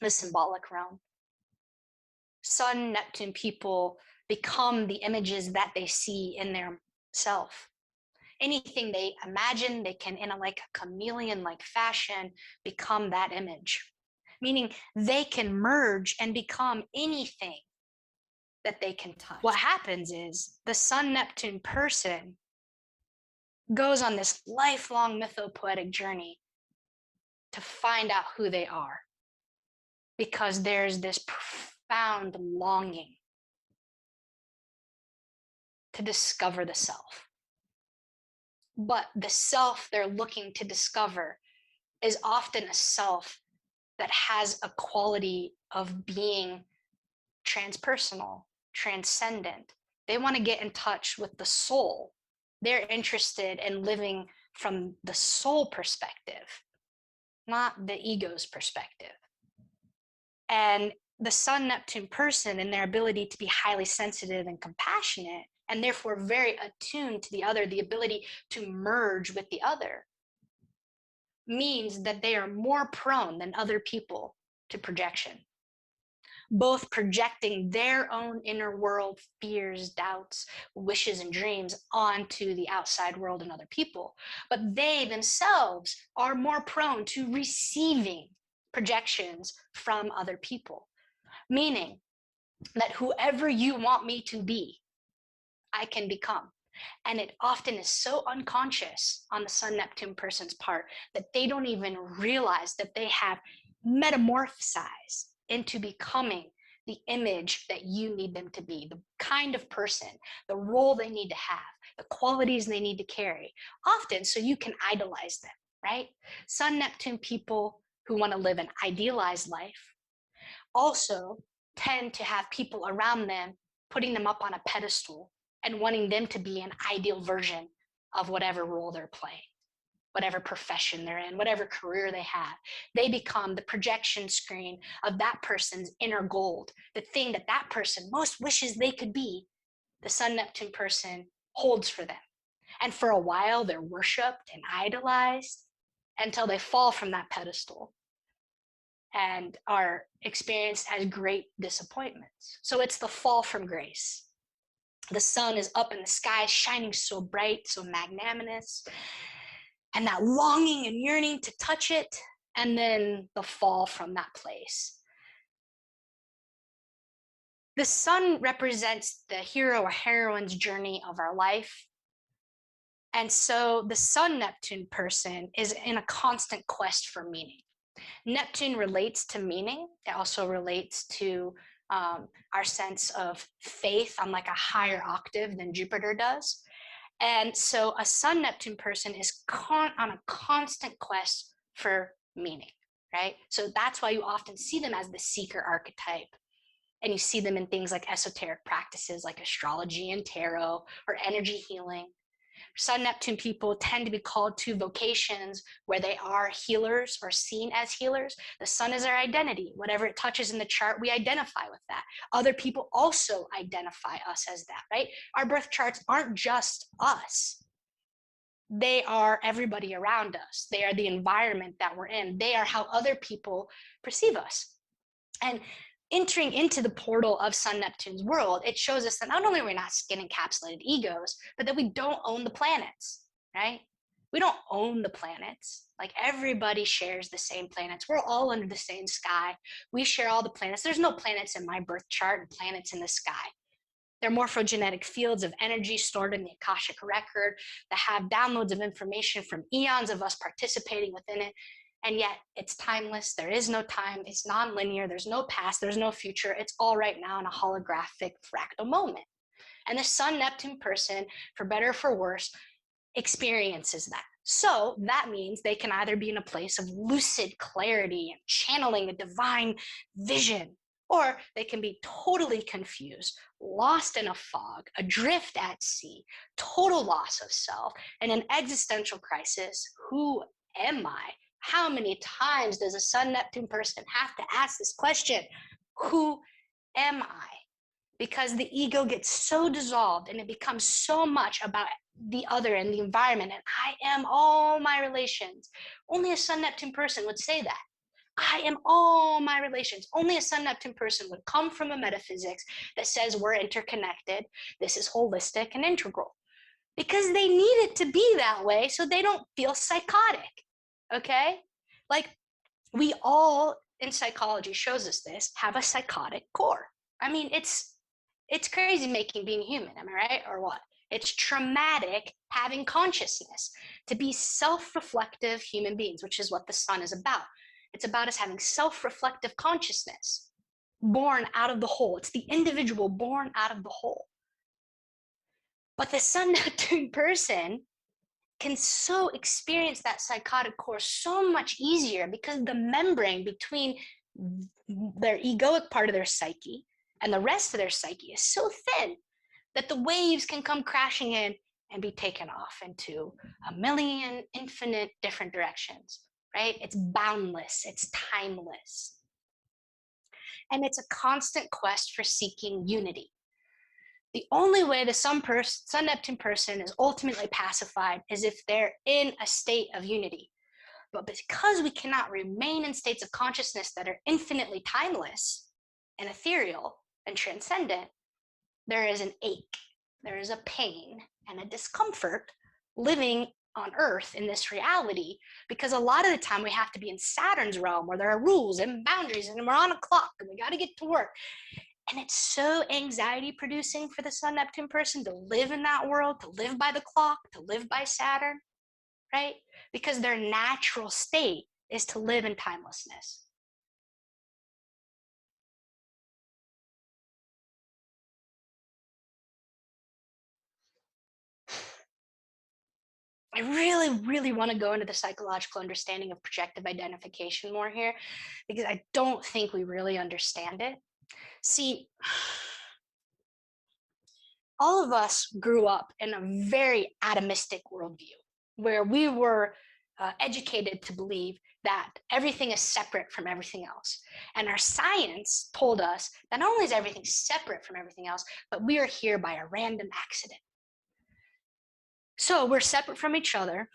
the symbolic realm. Sun-Neptune people become the images that they see in their self. Anything they imagine, they can, in a chameleon-like fashion, become that image. Meaning they can merge and become anything that they can touch. What happens is the Sun-Neptune person goes on this lifelong mythopoetic journey to find out who they are, because there's this profound longing to discover the self. But the self they're looking to discover is often a self that has a quality of being transpersonal, transcendent. They want to get in touch with the soul. They're interested in living from the soul perspective, not the ego's perspective. And the Sun-Neptune person, and their ability to be highly sensitive and compassionate, and therefore very attuned to the other, the ability to merge with the other, means that they are more prone than other people to projection. Both projecting their own inner world, fears, doubts, wishes, and dreams onto the outside world and other people. But they themselves are more prone to receiving projections from other people. Meaning that whoever you want me to be, I can become. And it often is so unconscious on the Sun-Neptune person's part that they don't even realize that they have metamorphosized into becoming the image that you need them to be, the kind of person, the role they need to have, the qualities they need to carry, often so you can idolize them, right? Sun-Neptune people who want to live an idealized life also tend to have people around them putting them up on a pedestal and wanting them to be an ideal version of whatever role they're playing, whatever profession they're in, whatever career they have. They become the projection screen of that person's inner gold, the thing that that person most wishes they could be. The Sun-Neptune person holds for them. And for a while, they're worshipped and idolized until they fall from that pedestal and are experienced as great disappointments. So it's the fall from grace. The sun is up in the sky, shining so bright, so magnanimous, and that longing and yearning to touch it, and then the fall from that place. The sun represents the hero or heroine's journey of our life. And so the Sun-Neptune person is in a constant quest for meaning. Neptune relates to meaning. It also relates to our sense of faith on like a higher octave than Jupiter does. And so a Sun-Neptune person is on a constant quest for meaning, right? So that's why you often see them as the seeker archetype. And you see them in things like esoteric practices like astrology and tarot or energy healing. Sun-Neptune people tend to be called to vocations where they are healers or seen as healers. The sun is our identity. Whatever it touches in the chart, we identify with that. Other people also identify us as that, right? Our birth charts aren't just us. They are everybody around us. They are the environment that we're in. They are how other people perceive us. And entering into the portal of Sun-Neptune's world, it shows us that not only are we not skin-encapsulated egos, but that we don't own the planets, right? We don't own the planets. Like everybody shares the same planets. We're all under the same sky. We share all the planets. There's no planets in my birth chart and planets in the sky. They're morphogenetic fields of energy stored in the Akashic record that have downloads of information from eons of us participating within it. And yet it's timeless. There is no time. It's non-linear. There's no past. There's no future. It's all right now in a holographic fractal moment. And the Sun-Neptune person, for better or for worse, experiences that. So that means they can either be in a place of lucid clarity and channeling a divine vision, or they can be totally confused, lost in a fog, adrift at sea, total loss of self, and an existential crisis. Who am I? How many times does a Sun-Neptune person have to ask this question? Who am I? Because the ego gets so dissolved and it becomes so much about the other and the environment, and I am all my relations. Only a Sun-Neptune person would say that. I am all my relations. Only a Sun-Neptune person would come from a metaphysics that says we're interconnected, this is holistic and integral. Because they need it to be that way so they don't feel psychotic, okay? Like, we all, in psychology shows us this, have a psychotic core. I mean, it's crazy making being human, am I right? Or what? It's traumatic having consciousness, to be self-reflective human beings, which is what the sun is about. It's about us having self-reflective consciousness, born out of the whole. It's the individual born out of the whole. But the Sun-Neptune person can so experience that psychotic core so much easier because the membrane between their egoic part of their psyche and the rest of their psyche is so thin that the waves can come crashing in and be taken off into a million infinite different directions, right? It's boundless, it's timeless. And it's a constant quest for seeking unity. The only way the Sun-Neptune person is ultimately pacified is if they're in a state of unity. But because we cannot remain in states of consciousness that are infinitely timeless and ethereal and transcendent, there is an ache, there is a pain and a discomfort living on Earth in this reality, because a lot of the time we have to be in Saturn's realm where there are rules and boundaries and we're on a clock and we got to get to work. And it's so anxiety producing for the Sun-Neptune person to live in that world, to live by the clock, to live by Saturn, right? Because their natural state is to live in timelessness. I really, really want to go into the psychological understanding of projective identification more here, because I don't think we really understand it. See, all of us grew up in a very atomistic worldview where we were educated to believe that everything is separate from everything else. And our science told us that not only is everything separate from everything else, but we are here by a random accident. So we're separate from each other,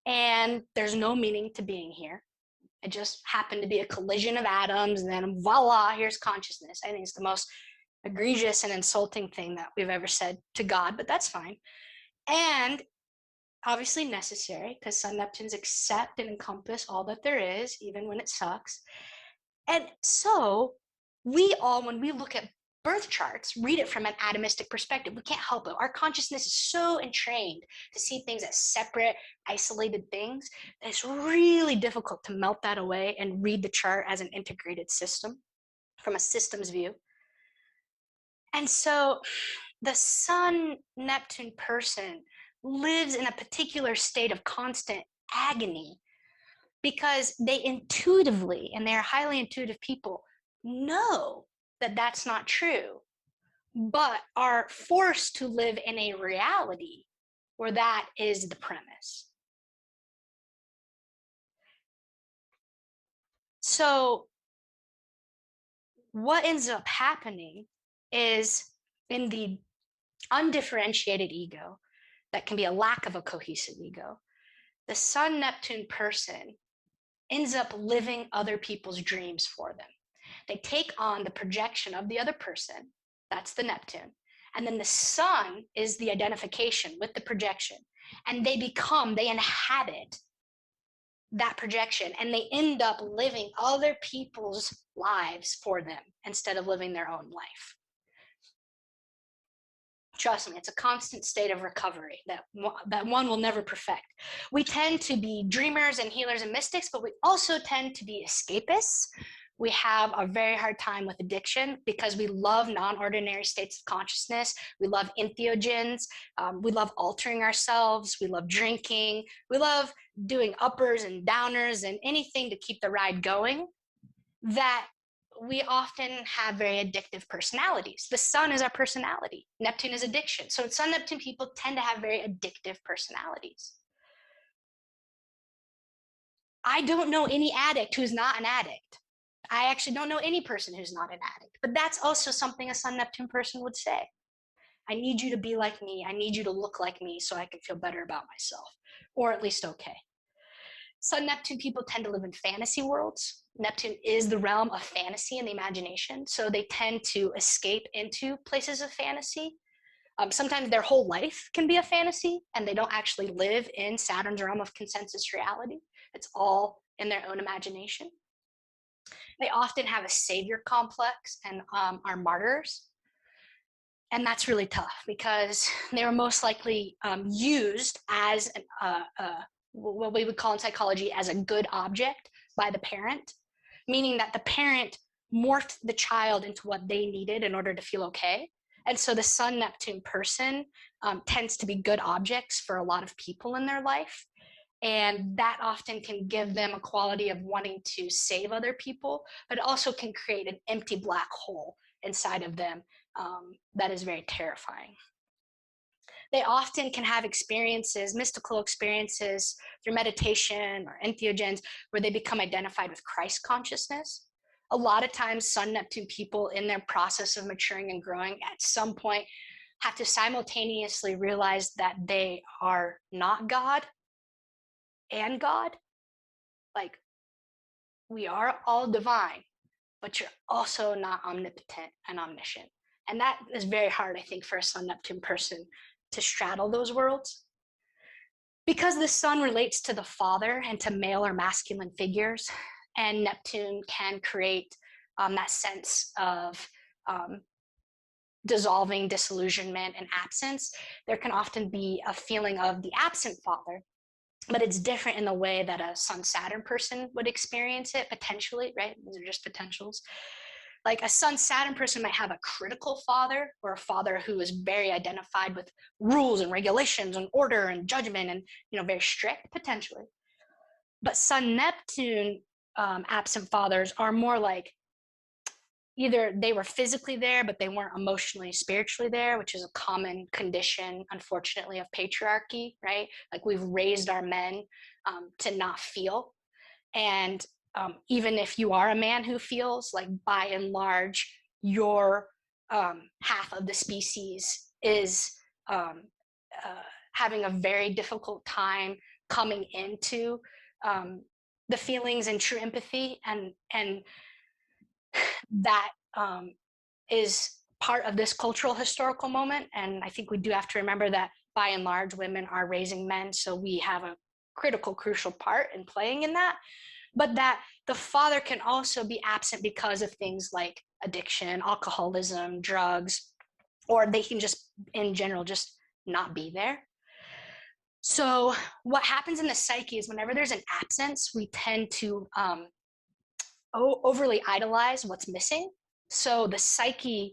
and there's no meaning to being here. It just happened to be a collision of atoms, and then voila, here's consciousness. I think it's the most egregious and insulting thing that we've ever said to God, but that's fine. And obviously necessary, because Sun-Neptunes accept and encompass all that there is, even when it sucks. And so we all, when we look at birth charts, read it from an atomistic perspective. We can't help it. Our consciousness is so entrained to see things as separate, isolated things that it's really difficult to melt that away and read the chart as an integrated system from a systems view. And so the Sun-Neptune person lives in a particular state of constant agony because they intuitively, and they are highly intuitive people, know that that's not true, but are forced to live in a reality where that is the premise. So what ends up happening is, in the undifferentiated ego, that can be a lack of a cohesive ego, the Sun-Neptune person ends up living other people's dreams for them. They take on the projection of the other person, that's the Neptune, and then the sun is the identification with the projection, and they inhabit that projection, and they end up living other people's lives for them instead of living their own life. Trust me, it's a constant state of recovery that one will never perfect. We tend to be dreamers and healers and mystics, but we also tend to be escapists. We have a very hard time with addiction because we love non-ordinary states of consciousness. We love entheogens. We love altering ourselves. We love drinking. We love doing uppers and downers and anything to keep the ride going, that we often have very addictive personalities. The sun is our personality. Neptune is addiction. So Sun-Neptune people tend to have very addictive personalities. I don't know any addict who's not an addict. I actually don't know any person who's not an addict. But that's also something a Sun-Neptune person would say. I need you to be like me. I need you to look like me so I can feel better about myself, or at least okay. Sun-Neptune people tend to live in fantasy worlds. Neptune is the realm of fantasy and the imagination, so they tend to escape into places of fantasy. Sometimes their whole life can be a fantasy, and they don't actually live in Saturn's realm of consensus reality. It's all in their own imagination. They often have a savior complex and are martyrs. And that's really tough because they were most likely used as what we would call in psychology as a good object by the parent, meaning that the parent morphed the child into what they needed in order to feel okay. And so the Sun-Neptune person tends to be good objects for a lot of people in their life. And that often can give them a quality of wanting to save other people, but it also can create an empty black hole inside of them that is very terrifying. They often can have experiences, mystical experiences through meditation or entheogens, where they become identified with Christ consciousness. A lot of times, Sun-Neptune people in their process of maturing and growing at some point have to simultaneously realize that they are not God and God. Like, we are all divine, but you're also not omnipotent and omniscient. And that is very hard, I think, for a Sun-Neptune person to straddle those worlds. Because the sun relates to the father and to male or masculine figures, and Neptune can create that sense of dissolving, disillusionment, and absence, there can often be a feeling of the absent father, but it's different in the way that a Sun-Saturn person would experience it, potentially, right? These are just potentials. Like a Sun-Saturn person might have a critical father, or a father who is very identified with rules and regulations and order and judgment and, very strict, potentially. But Sun-Neptune absent fathers are more like either they were physically there, but they weren't emotionally, spiritually there, which is a common condition, unfortunately, of patriarchy, right? Like we've raised our men to not feel. And even if you are a man who feels, like by and large, your half of the species is having a very difficult time coming into the feelings and true empathy, and that is part of this cultural historical moment. And I think we do have to remember that by and large, women are raising men, so we have a critical, crucial part in playing in that. But that the father can also be absent because of things like addiction, alcoholism, drugs, or they can just, in general, just not be there. So what happens in the psyche is whenever there's an absence, we tend to overly idolize what's missing. So the psyche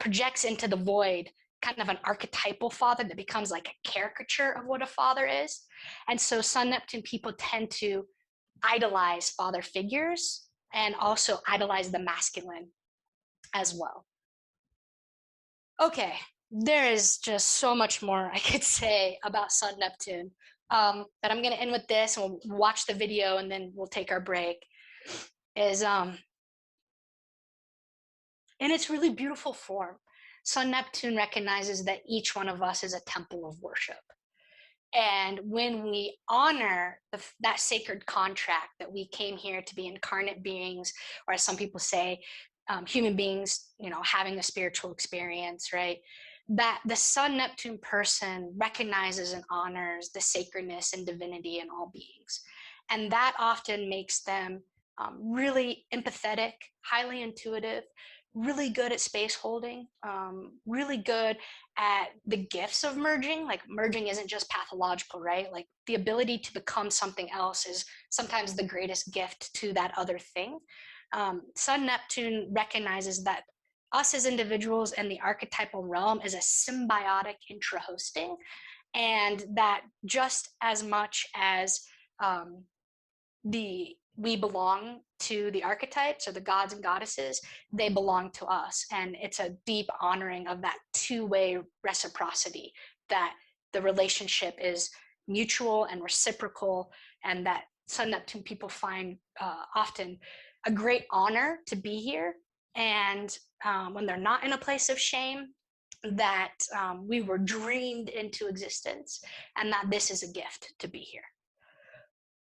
projects into the void kind of an archetypal father that becomes like a caricature of what a father is. And so Sun-Neptune people tend to idolize father figures and also idolize the masculine as well. Okay, there is just so much more I could say about Sun-Neptune, but I'm going to end with this, and we'll watch the video and then we'll take our break. Is in its really beautiful form, Sun-Neptune recognizes that each one of us is a temple of worship. And when we honor that sacred contract that we came here to be incarnate beings, or as some people say, human beings, having a spiritual experience, right? That the Sun-Neptune person recognizes and honors the sacredness and divinity in all beings. And that often makes them really empathetic, highly intuitive, really good at space holding, really good at the gifts of merging. Like merging isn't just pathological, right? Like the ability to become something else is sometimes the greatest gift to that other thing. Sun-Neptune recognizes that us as individuals and the archetypal realm is a symbiotic intra-hosting, and that just as much as we belong to the archetypes or the gods and goddesses, they belong to us. And it's a deep honoring of that two-way reciprocity, that the relationship is mutual and reciprocal, and that Sun-Neptune people find often a great honor to be here. And when they're not in a place of shame, that we were dreamed into existence, and that this is a gift to be here.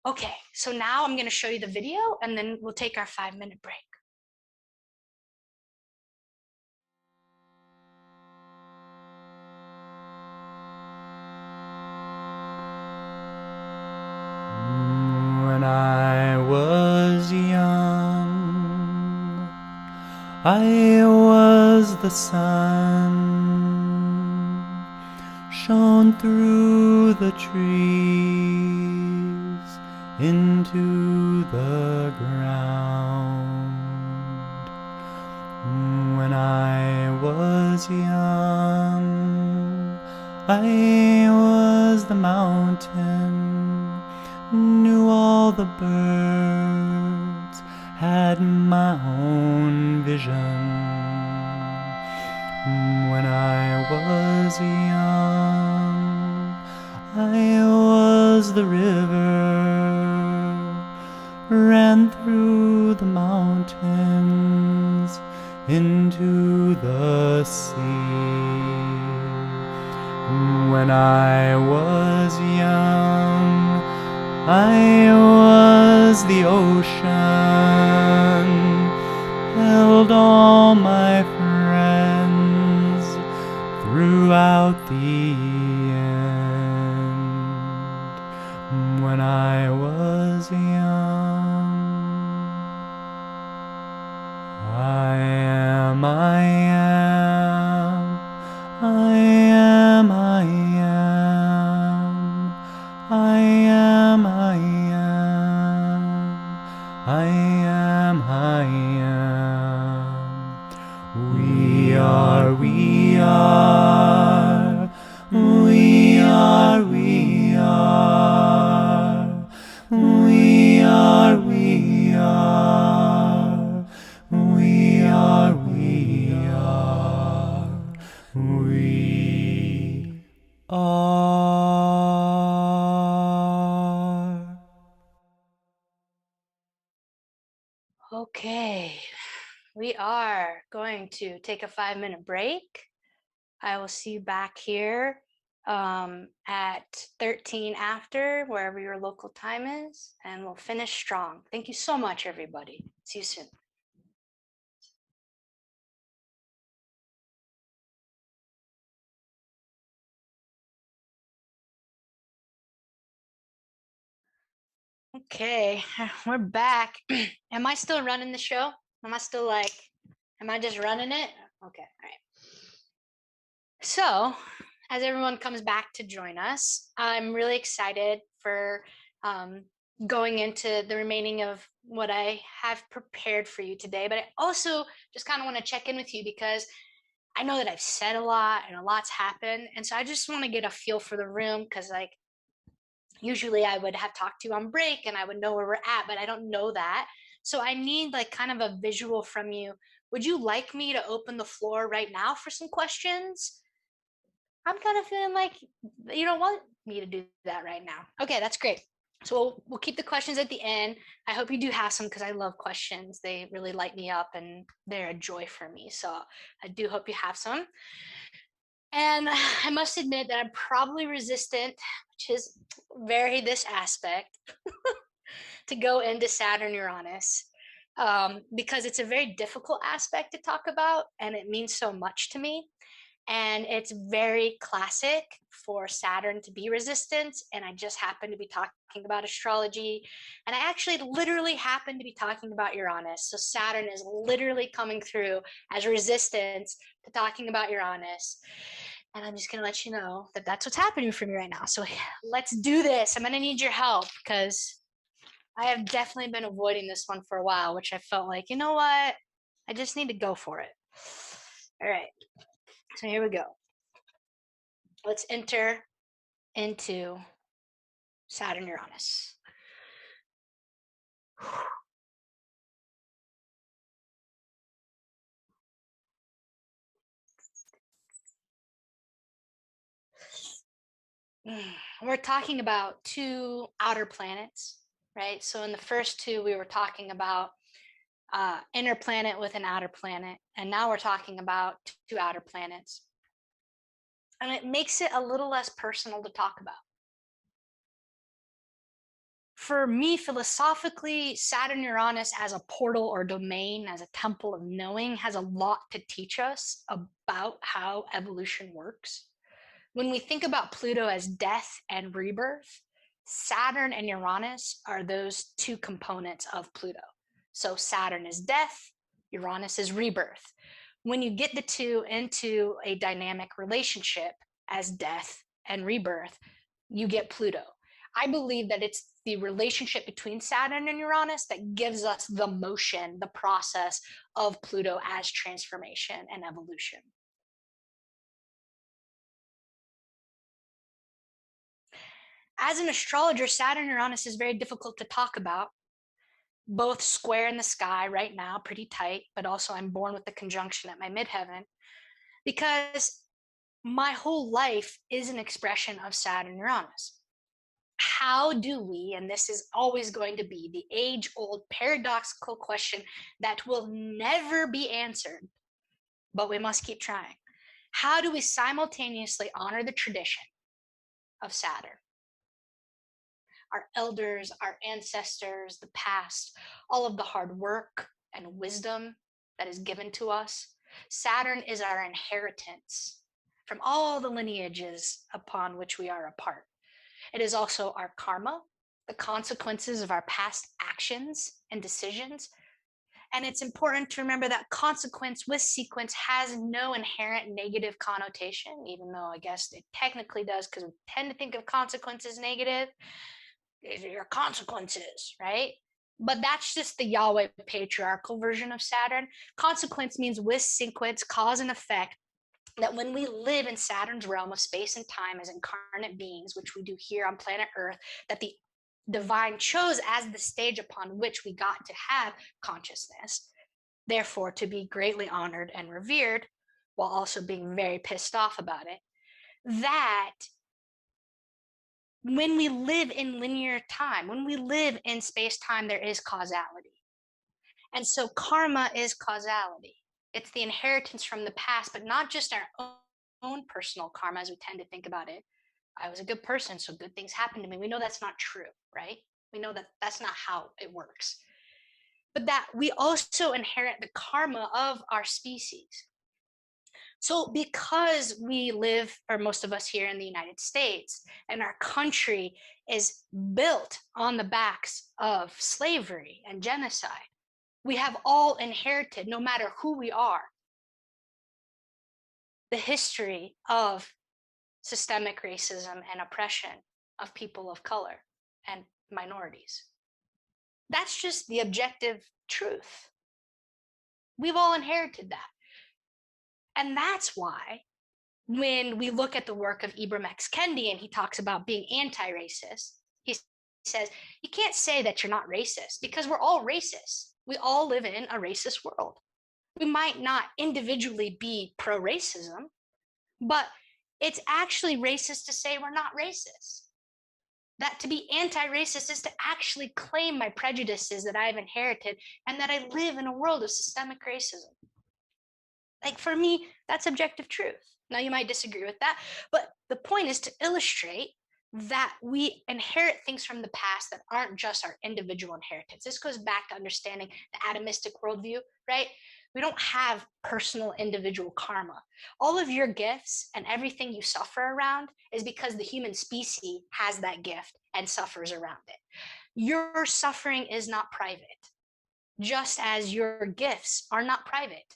Okay, so now I'm going to show you the video, and then we'll take our 5-minute break. When I was young, I was the sun, shone through the trees into the ground. When I was young, I was the mountain, knew all the birds, had my own vision. When I was young, I was the river, ran through the mountains into the sea. When I was young, I was the ocean, held all my friends throughout the end. When I was young, I am, I am, I am, I am, I am, I am, I am, I am. We are, we are, we are, we are, we are, we are, we are, we are, we are. Okay, we are going to take a 5-minute break. I will see you back here at 13 after, wherever your local time is, and we'll finish strong. Thank you so much, everybody. See you soon. Okay, we're back. Am I still running the show? Am I still like, am I just running it? Okay, all right. So, as everyone comes back to join us, I'm really excited for going into the remaining of what I have prepared for you today. But I also just kind of want to check in with you because I know that I've said a lot and a lot's happened. And so I just want to get a feel for the room because, like, usually I would have talked to you on break and I would know where we're at, but I don't know that. So I need like kind of a visual from you. Would you like me to open the floor right now for some questions? I'm kind of feeling like you don't want me to do that right now. Okay, that's great. So we'll keep the questions at the end. I hope you do have some because I love questions. They really light me up and they're a joy for me. So I do hope you have some. And I must admit that I'm probably resistant, which is very this aspect, to go into Saturn-Uranus because it's a very difficult aspect to talk about and it means so much to me. And it's very classic for Saturn to be resistant. And I just happen to be talking about astrology. And I actually literally happen to be talking about Uranus. So Saturn is literally coming through as resistance to talking about Uranus. And I'm just going to let you know that that's what's happening for me right now. So let's do this. I'm going to need your help because I have definitely been avoiding this one for a while, which I felt like, you know what? I just need to go for it. All right. So here we go. Let's enter into Saturn-Uranus. We're talking about two outer planets, right? So in the first two, we were talking about inner planet with an outer planet, and now we're talking about two outer planets. And it makes it a little less personal to talk about. For me, philosophically, Saturn-Uranus as a portal or domain, as a temple of knowing, has a lot to teach us about how evolution works. When we think about Pluto as death and rebirth, Saturn and Uranus are those two components of Pluto. So Saturn is death, Uranus is rebirth. When you get the two into a dynamic relationship as death and rebirth, you get Pluto. I believe that it's the relationship between Saturn and Uranus that gives us the motion, the process of Pluto as transformation and evolution. As an astrologer, Saturn-Uranus is very difficult to talk about. Both square in the sky right now, pretty tight, but also I'm born with the conjunction at my midheaven, because my whole life is an expression of Saturn-Uranus. How do we, and this is always going to be the age-old paradoxical question that will never be answered, but we must keep trying. How do we simultaneously honor the tradition of Saturn? Our elders, our ancestors, the past, all of the hard work and wisdom that is given to us. Saturn is our inheritance from all the lineages upon which we are a part. It is also our karma, the consequences of our past actions and decisions. And it's important to remember that consequence with sequence has no inherent negative connotation, even though I guess it technically does, because we tend to think of consequences negative. These are your consequences, right? But that's just the Yahweh patriarchal version of Saturn. Consequence means with sequence, cause and effect, that when we live in Saturn's realm of space and time as incarnate beings, which we do here on planet Earth, that the divine chose as the stage upon which we got to have consciousness, therefore to be greatly honored and revered, while also being very pissed off about it, that when we live in linear time, when we live in space-time, there is causality. And so karma is causality. It's the inheritance from the past, but not just our own personal karma as we tend to think about it. I was a good person, so good things happened to me. We know that's not true, right? We know that that's not how it works. But that we also inherit the karma of our species. So because we live, or most of us here in the United States, and our country is built on the backs of slavery and genocide, we have all inherited, no matter who we are, the history of systemic racism and oppression of people of color and minorities. That's just the objective truth. We've all inherited that. And that's why when we look at the work of Ibram X. Kendi and he talks about being anti-racist, he says, you can't say that you're not racist because we're all racist. We all live in a racist world. We might not individually be pro-racism, but it's actually racist to say we're not racist. That to be anti-racist is to actually claim my prejudices that I've inherited and that I live in a world of systemic racism. Like for me, that's objective truth. Now you might disagree with that, but the point is to illustrate that we inherit things from the past that aren't just our individual inheritance. This goes back to understanding the atomistic worldview, right? We don't have personal individual karma. All of your gifts and everything you suffer around is because the human species has that gift and suffers around it. Your suffering is not private, just as your gifts are not private.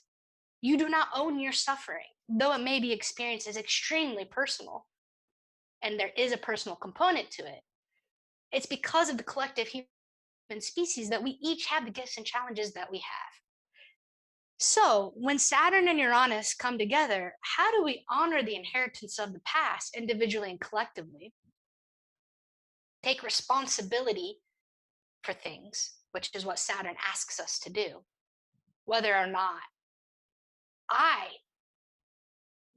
You do not own your suffering, though it may be experienced as extremely personal, and there is a personal component to it. It's because of the collective human species that we each have the gifts and challenges that we have. So when Saturn and Uranus come together, how do we honor the inheritance of the past individually and collectively? Take responsibility for things, which is what Saturn asks us to do, whether or not I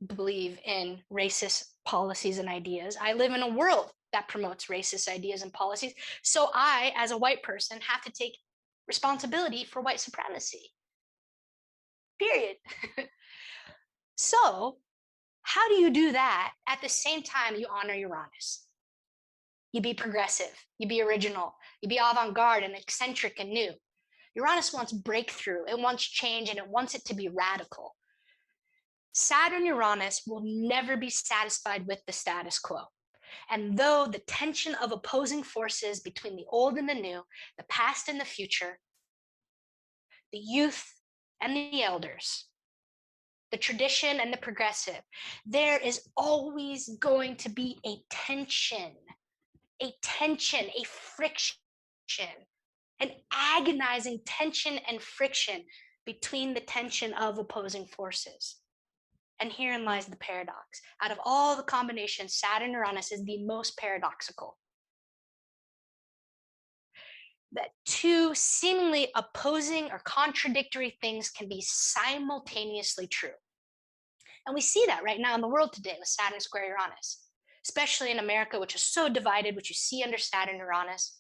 believe in racist policies and ideas. I live in a world that promotes racist ideas and policies. So I, as a white person, have to take responsibility for white supremacy. Period. So how do you do that at the same time you honor Uranus? You be progressive, you be original, you be avant-garde and eccentric and new. Uranus wants breakthrough, it wants change, and it wants it to be radical. Saturn-Uranus will never be satisfied with the status quo. And though the tension of opposing forces between the old and the new, the past and the future, the youth and the elders, the tradition and the progressive, there is always going to be a tension, a friction, an agonizing tension and friction between the tension of opposing forces. And herein lies the paradox. Out of all the combinations, Saturn-Uranus is the most paradoxical. That two seemingly opposing or contradictory things can be simultaneously true. And we see that right now in the world today with Saturn square Uranus, especially in America, which is so divided, which you see under Saturn-Uranus.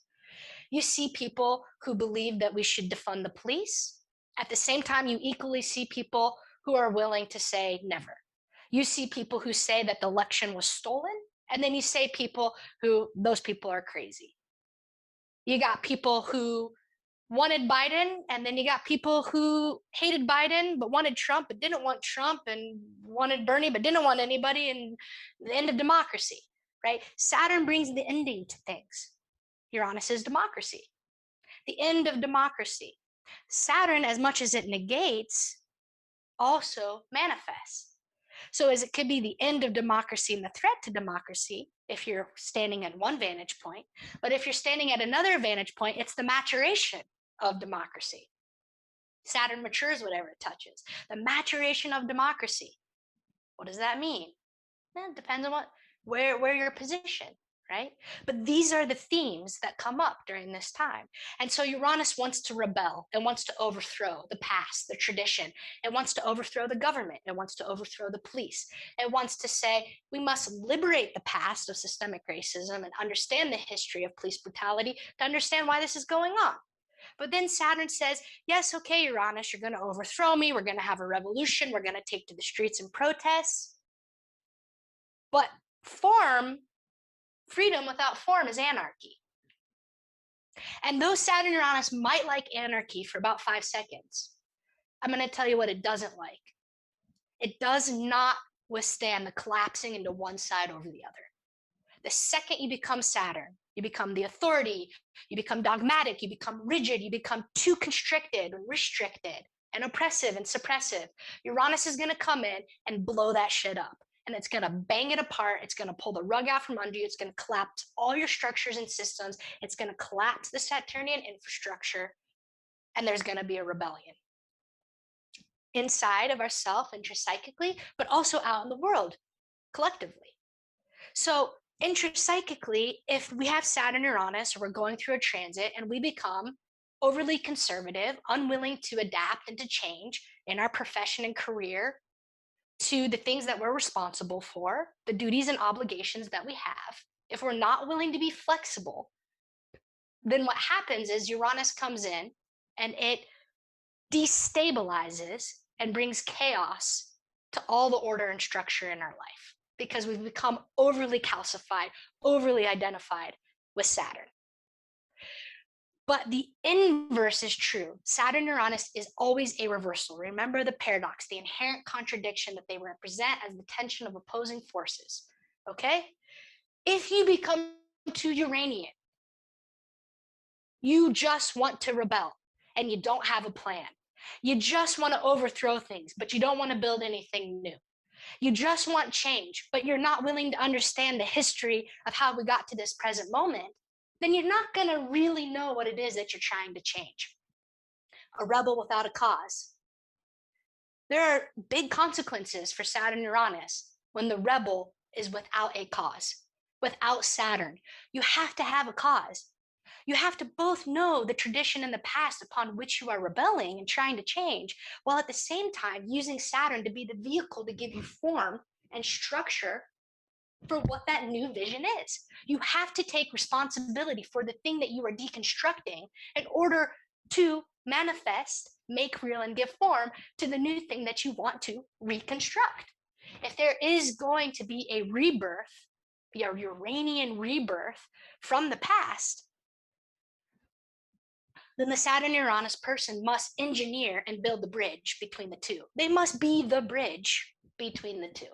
You see people who believe that we should defund the police. At the same time, you equally see people who are willing to say never. You see people who say that the election was stolen, and then you say those people are crazy. You got people who wanted Biden, and then you got people who hated Biden but wanted Trump but didn't want Trump, and wanted Bernie but didn't want anybody, and the end of democracy, right? Saturn brings the ending to things. Uranus is democracy, the end of democracy. Saturn, as much as it negates, also manifests. So as it could be the end of democracy and the threat to democracy, if you're standing at one vantage point, but if you're standing at another vantage point, it's the maturation of democracy. Saturn matures whatever it touches. The maturation of democracy. What does that mean? It depends on where you're positioned, right? But these are the themes that come up during this time. And so Uranus wants to rebel. It wants to overthrow the past, the tradition. It wants to overthrow the government. It wants to overthrow the police. It wants to say, we must liberate the past of systemic racism and understand the history of police brutality to understand why this is going on. But then Saturn says, yes, okay, Uranus, you're going to overthrow me. We're going to have a revolution. We're going to take to the streets and protests. But freedom without form is anarchy. And though Saturn-Uranus might like anarchy for about 5 seconds, I'm going to tell you what it doesn't like. It does not withstand the collapsing into one side over the other. The second you become Saturn, you become the authority, you become dogmatic, you become rigid, you become too constricted and restricted and oppressive and suppressive. Uranus is going to come in and blow that shit up. And it's going to bang it apart. It's going to pull the rug out from under you. It's going to collapse all your structures and systems. It's going to collapse the Saturnian infrastructure. And there's going to be a rebellion inside of ourselves, intrapsychically, but also out in the world, collectively. So intrapsychically, if we have Saturn-Uranus, or we're going through a transit and we become overly conservative, unwilling to adapt and to change in our profession and career, to the things that we're responsible for, the duties and obligations that we have, if we're not willing to be flexible, then what happens is Uranus comes in and it destabilizes and brings chaos to all the order and structure in our life, because we've become overly calcified, overly identified with Saturn. But the inverse is true. Saturn-Uranus is always a reversal. Remember the paradox, the inherent contradiction that they represent as the tension of opposing forces, okay? If you become too Uranian, you just want to rebel and you don't have a plan. You just want to overthrow things, but you don't want to build anything new. You just want change, but you're not willing to understand the history of how we got to this present moment. then you're not going to really know what it is that you're trying to change. A rebel without a cause. There are big consequences for Saturn-Uranus when the rebel is without a cause, without Saturn. You have to have a cause. You have to both know the tradition in the past upon which you are rebelling and trying to change, while at the same time using Saturn to be the vehicle to give you form and structure for what that new vision is. You have to take responsibility for the thing that you are deconstructing in order to manifest, make real, and give form to the new thing that you want to reconstruct. If there is going to be a rebirth, a Uranian rebirth from the past, then the Saturn-Uranus person must engineer and build the bridge between the two. They must be the bridge between the two.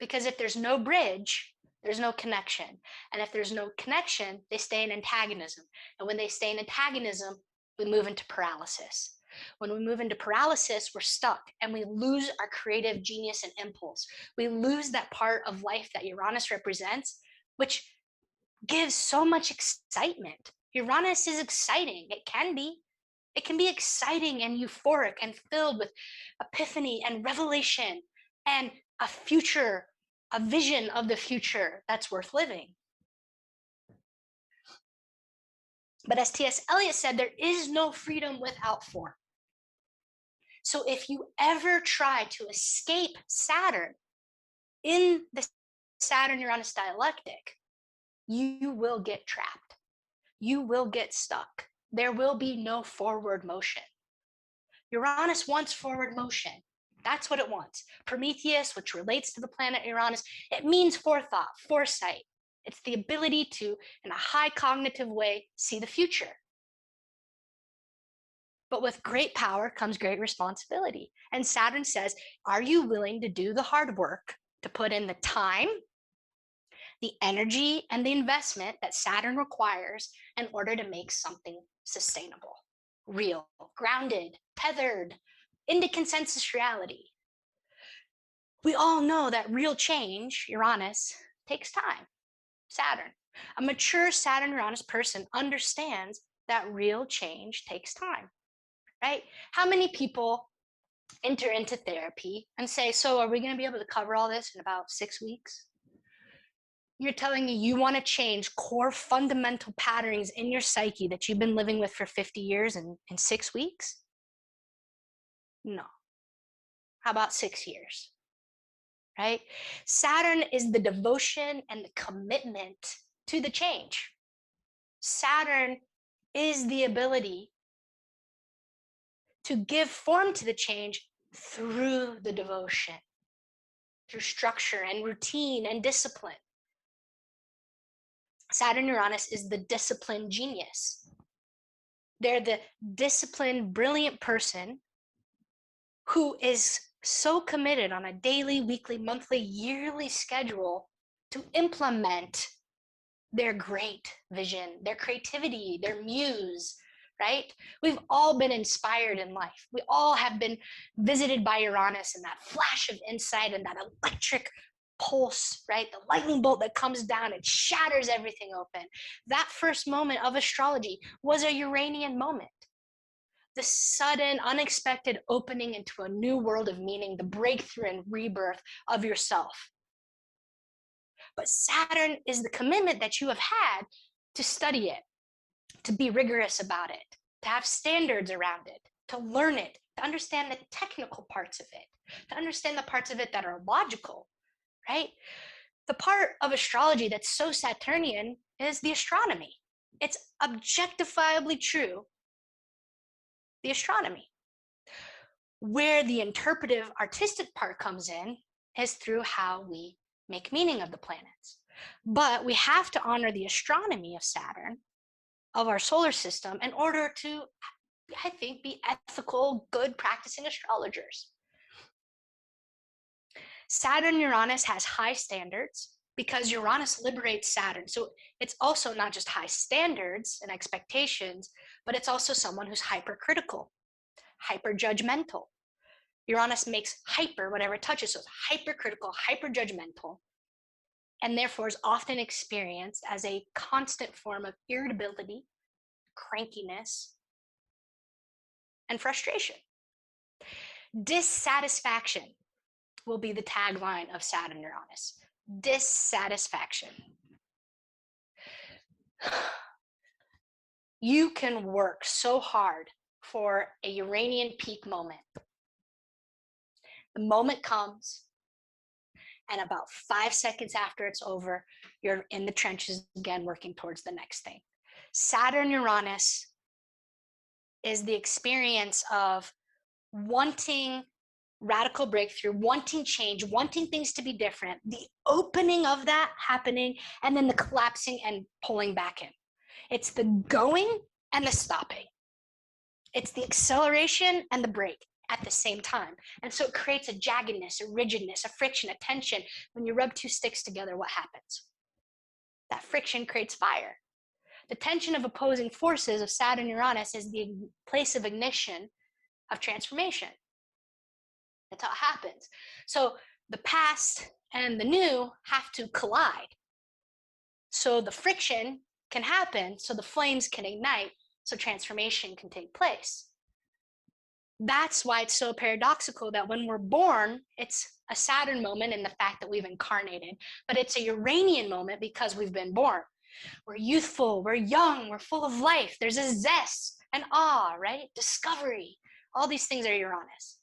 Because if there's no bridge, there's no connection. And if there's no connection, they stay in antagonism. And when they stay in antagonism, we move into paralysis. When we move into paralysis, we're stuck and we lose our creative genius and impulse. We lose that part of life that Uranus represents, which gives so much excitement. Uranus is exciting. It can be. It can be exciting and euphoric and filled with epiphany and revelation and a future, a vision of the future that's worth living. But as T.S. Eliot said, there is no freedom without form. So if you ever try to escape Saturn in the Saturn-Uranus dialectic, you will get trapped. You will get stuck. There will be no forward motion. Uranus wants forward motion. That's what it wants. Prometheus, which relates to the planet Uranus, it means forethought, foresight. It's the ability to, in a high cognitive way, see the future. But with great power comes great responsibility. And Saturn says, are you willing to do the hard work, to put in the time, the energy, and the investment that Saturn requires in order to make something sustainable, real, grounded, tethered, into consensus reality? We all know that real change, Uranus, takes time. Saturn. A mature Saturn-Uranus person understands that real change takes time, right? How many people enter into therapy and say, so are we going to be able to cover all this in about 6 weeks? You're telling me you want to change core fundamental patterns in your psyche that you've been living with for 50 years in 6 weeks? No. How about 6 years? Right? Saturn is the devotion and the commitment to the change. Saturn is the ability to give form to the change through the devotion, through structure and routine and discipline. Saturn-Uranus is the disciplined genius. They're the disciplined, brilliant person who is so committed on a daily, weekly, monthly, yearly schedule to implement their great vision, their creativity, their muse, right? We've all been inspired in life. We all have been visited by Uranus and that flash of insight and that electric pulse, right? The lightning bolt that comes down and shatters everything open. That first moment of astrology was a Uranian moment. The sudden, unexpected opening into a new world of meaning, the breakthrough and rebirth of yourself. But Saturn is the commitment that you have had to study it, to be rigorous about it, to have standards around it, to learn it, to understand the technical parts of it, to understand the parts of it that are logical, right? The part of astrology that's so Saturnian is the astronomy. It's objectifiably true, the astronomy. Where the interpretive artistic part comes in is through how we make meaning of the planets. But we have to honor the astronomy of Saturn, of our solar system, in order to, I think, be ethical, good practicing astrologers. Saturn-Uranus has high standards because Uranus liberates Saturn. So it's also not just high standards and expectations, but it's also someone who's hypercritical, hyper-judgmental. Uranus makes hyper whatever it touches, so it's hypercritical, hyper-judgmental. and therefore is often experienced as a constant form of irritability, crankiness, and frustration. Dissatisfaction will be the tagline of Saturn-Uranus. Dissatisfaction. You can work so hard for a Uranian peak moment. The moment comes, and about 5 seconds after it's over, you're in the trenches again, working towards the next thing. Saturn-Uranus is the experience of wanting radical breakthrough, wanting change, wanting things to be different, the opening of that happening, and then the collapsing and pulling back in. It's the going and the stopping. It's the acceleration and the break at the same time. And so it creates a jaggedness, a rigidness, a friction, a tension. When you rub two sticks together, what happens? That friction creates fire. The tension of opposing forces of Saturn-Uranus is the place of ignition of transformation. That's how it happens. So the past and the new have to collide. So the friction can happen, so the flames can ignite, so transformation can take place. That's why it's so paradoxical that when we're born, it's a Saturn moment in the fact that we've incarnated, but it's a Uranian moment because we've been born. We're youthful, we're young, we're full of life. There's a zest, an awe, right? Discovery. All these things are Uranus.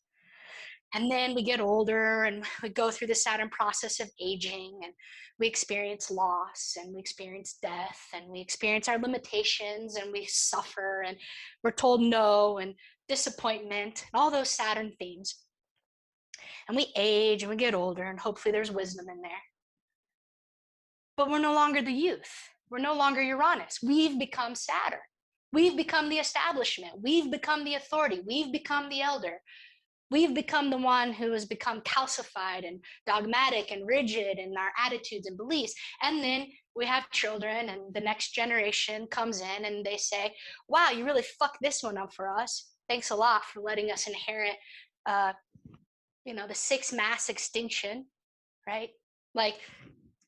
And then we get older and we go through the Saturn process of aging, and we experience loss, and we experience death, and we experience our limitations, and we suffer, and we're told no, and disappointment, and all those Saturn themes. And we age and we get older, and hopefully there's wisdom in there. But we're no longer the youth. We're no longer Uranus. We've become Saturn. We've become the establishment. We've become the authority. We've become the elder. We've become the one who has become calcified and dogmatic and rigid in our attitudes and beliefs. And then we have children, and the next generation comes in and they say, wow, you really fucked this one up for us. Thanks a lot for letting us inherit, the sixth mass extinction, right? Like,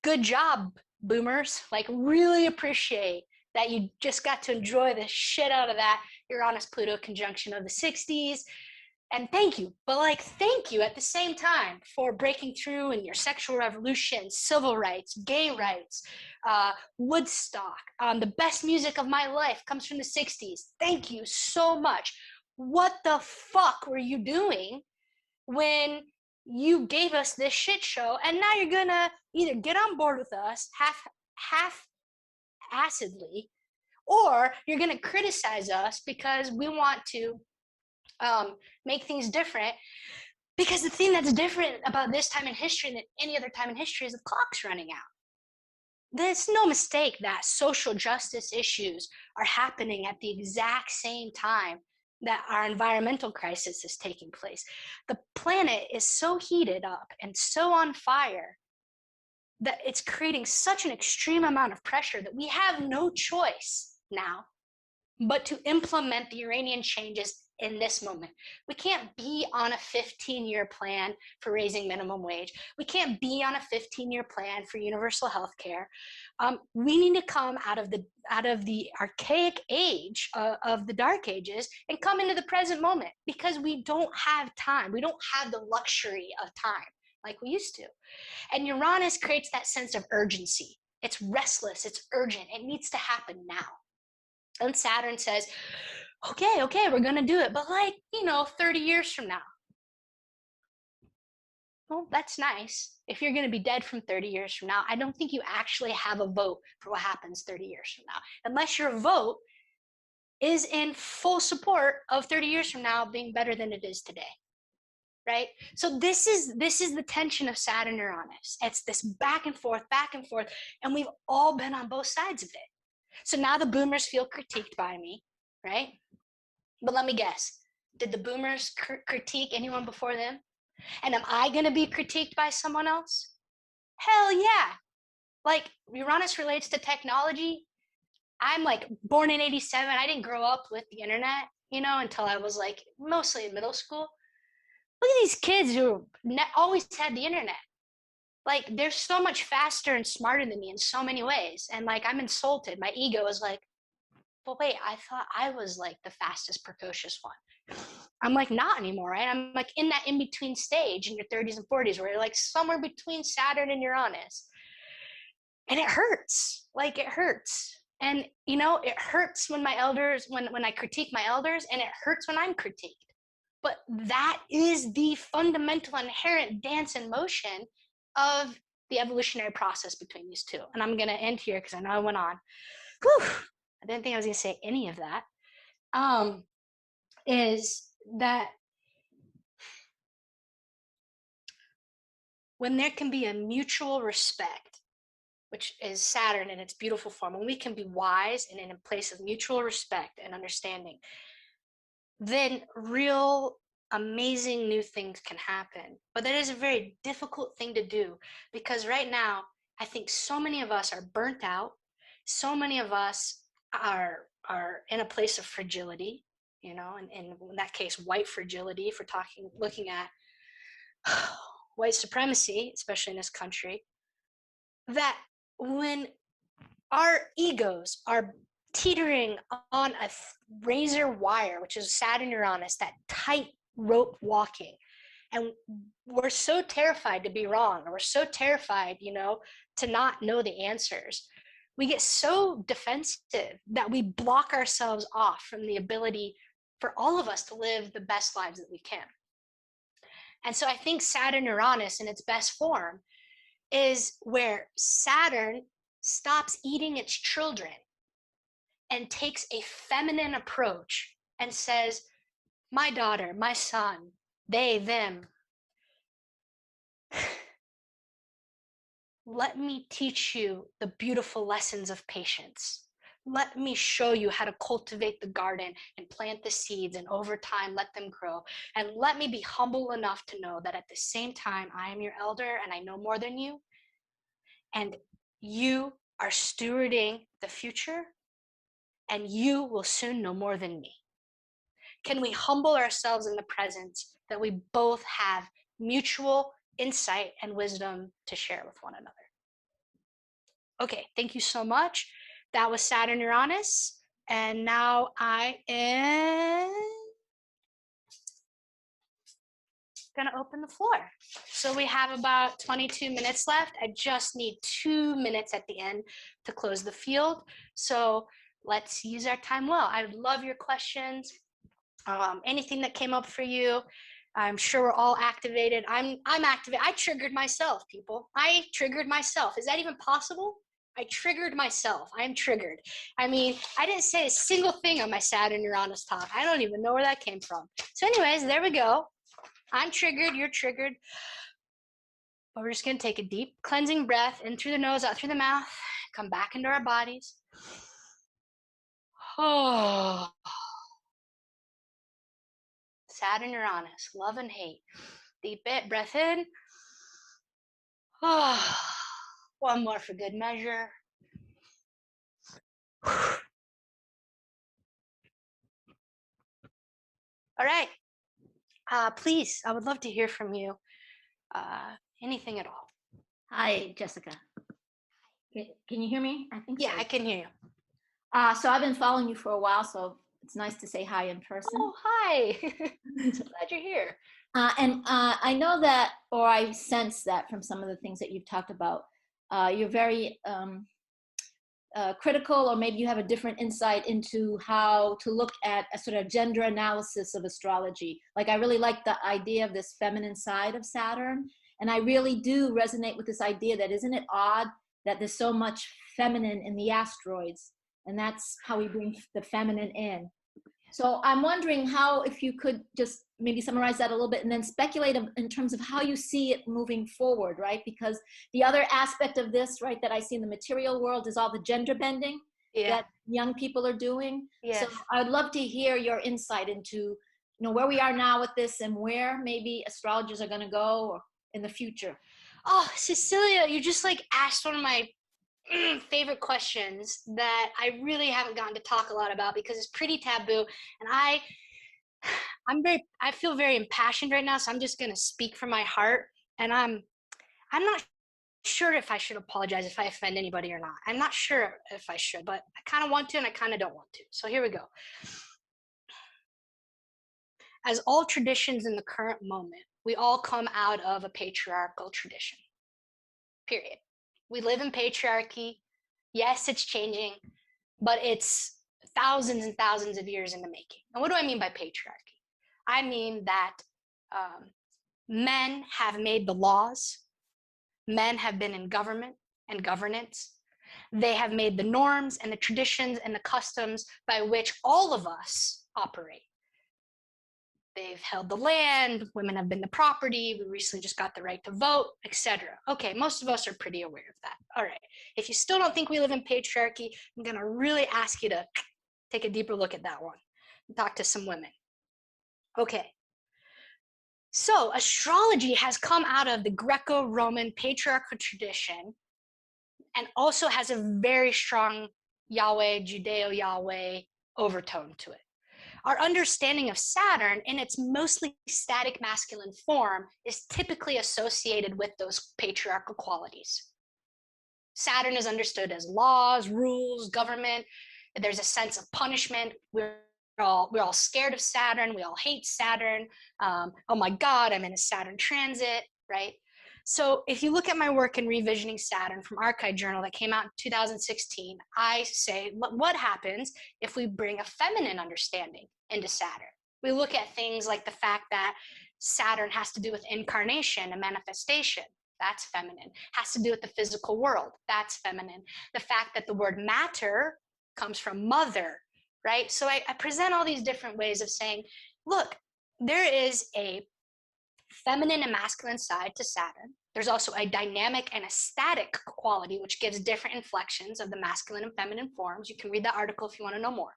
good job, boomers. Like, really appreciate that you just got to enjoy the shit out of that Uranus-Pluto conjunction of the 60s. And thank you, but thank you at the same time for breaking through in your sexual revolution, civil rights, gay rights, Woodstock. The best music of my life comes from the 60s. Thank you so much. What the fuck were you doing when you gave us this shit show? And now you're gonna either get on board with us half-assedly, or you're gonna criticize us because we want to make things different, because the thing that's different about this time in history than any other time in history is the clock's running out. There's no mistake that social justice issues are happening at the exact same time that our environmental crisis is taking place. The planet is so heated up and so on fire that it's creating such an extreme amount of pressure that we have no choice now but to implement the Uranian changes in this moment. We can't be on a 15-year plan for raising minimum wage. We can't be on a 15-year plan for universal health care. We need to come out of the archaic age of the dark ages and come into the present moment, because we don't have time. We don't have the luxury of time like we used to. And Uranus creates that sense of urgency. It's restless, it's urgent, it needs to happen now. And Saturn says, okay, we're going to do it. But 30 years from now. Well, that's nice. If you're going to be dead from 30 years from now, I don't think you actually have a vote for what happens 30 years from now, unless your vote is in full support of 30 years from now being better than it is today, right? So this is the tension of Saturn-Uranus. It's this back and forth, and we've all been on both sides of it. So now the boomers feel critiqued by me, right? But let me guess, did the boomers critique anyone before them? And am I going to be critiqued by someone else? Hell yeah. Uranus relates to technology. I'm born in 87. I didn't grow up with the internet, until I was mostly in middle school. Look at these kids who always had the internet. Like, they're so much faster and smarter than me in so many ways. And like, I'm insulted. My ego is like, but wait, I thought I was like the fastest precocious one. I'm like, not anymore, right? I'm like in that in-between stage in your 30s and 40s where you're like somewhere between Saturn and Uranus. And it hurts. Like, it hurts. And you know, it hurts when my elders, when I critique my elders, and it hurts when I'm critiqued. But that is the fundamental inherent dance and motion of the evolutionary process between these two. And I'm going to end here because I know I went on. Whew, I didn't think I was going to say any of that. Is that when there can be a mutual respect, which is Saturn in its beautiful form, when we can be wise and in a place of mutual respect and understanding, then real amazing new things can happen. But that is a very difficult thing to do, because right now, I think so many of us are burnt out. So many of us are in a place of fragility, you know, and in that case, white fragility, if we're looking at white supremacy, especially in this country, that when our egos are teetering on a razor wire, which is Saturn Uranus, that tight rope walking, and we're so terrified to be wrong, or we're so terrified, you know, to not know the answers, we get so defensive that we block ourselves off from the ability for all of us to live the best lives that we can. And so I think Saturn Uranus in its best form is where Saturn stops eating its children and takes a feminine approach and says, my daughter, my son, they, them, let me teach you the beautiful lessons of patience. Let me show you how to cultivate the garden and plant the seeds, and over time let them grow. And let me be humble enough to know that at the same time, I am your elder and I know more than you. And you are stewarding the future, and you will soon know more than me. Can we humble ourselves in the presence that we both have mutual insight and wisdom to share with one another? Okay, thank you so much. That was Saturn Uranus. And now I am going to open the floor. So we have about 22 minutes left. I just need 2 minutes at the end to close the field. So let's use our time well. I love your questions. Anything that came up for you. I'm sure we're all activated. I'm activated. I triggered myself, people. I triggered myself. Is that even possible? I triggered myself. I'm triggered. I mean, I didn't say a single thing on my Saturn Uranus talk. I don't even know where that came from. So anyways, there we go. I'm triggered. You're triggered. But we're just going to take a deep cleansing breath in through the nose, out through the mouth. Come back into our bodies. Oh. Saturn, Uranus, love and hate. Deep breath in. Oh. One more for good measure. All right. Please, I would love to hear from you. Anything at all. Hi, Jessica. Can you hear me? I think Yeah, so. I can hear you. So I've been following you for a while, so it's nice to say hi in person. Oh, hi. So glad you're here. And I know that, or I sense that from some of the things that you've talked about, you're very critical, or maybe you have a different insight into how to look at a sort of gender analysis of astrology. Like, I really like the idea of this feminine side of Saturn. And I really do resonate with this idea that, isn't it odd that there's so much feminine in the asteroids? And that's how we bring the feminine in. So I'm wondering how, if you could just maybe summarize that a little bit and then speculate in terms of how you see it moving forward, right? Because the other aspect of this, right, that I see in the material world is all the gender bending that young people are doing. Yes. So I'd love to hear your insight into, you know, where we are now with this and where maybe astrologers are going to go or in the future. Oh, Cecilia, you just like asked one of my favorite questions that I really haven't gotten to talk a lot about because it's pretty taboo, and I feel very impassioned right now, so I'm just going to speak from my heart. And I'm not sure if I should apologize if I offend anybody or not. I'm not sure if I should, but I kind of want to and I kind of don't want to. So here we go. As all traditions in the current moment, we all come out of a patriarchal tradition, period. We live in patriarchy. Yes, it's changing, but it's thousands and thousands of years in the making. And what do I mean by patriarchy? I mean that men have made the laws. Men have been in government and governance. They have made the norms and the traditions and the customs by which all of us operate. They've held the land, women have been the property, we recently just got the right to vote, etc. Okay, most of us are pretty aware of that. All right, if you still don't think we live in patriarchy, I'm gonna really ask you to take a deeper look at that one and talk to some women. Okay, so astrology has come out of the Greco-Roman patriarchal tradition and also has a very strong Yahweh, Judeo-Yahweh overtone to it. Our understanding of Saturn in its mostly static masculine form is typically associated with those patriarchal qualities. Saturn is understood as laws, rules, government. There's a sense of punishment. We're all scared of Saturn. We all hate Saturn. Oh my God, I'm in a Saturn transit, right? So if you look at my work in Revisioning Saturn from Archive Journal that came out in 2016, I say, what happens if we bring a feminine understanding into Saturn? We look at things like the fact that Saturn has to do with incarnation and manifestation. That's feminine. Has to do with the physical world. That's feminine. The fact that the word matter comes from mother, right? So I present all these different ways of saying, look, there is a feminine and masculine side to Saturn. There's also a dynamic and a static quality, which gives different inflections of the masculine and feminine forms. You can read that article if you want to know more.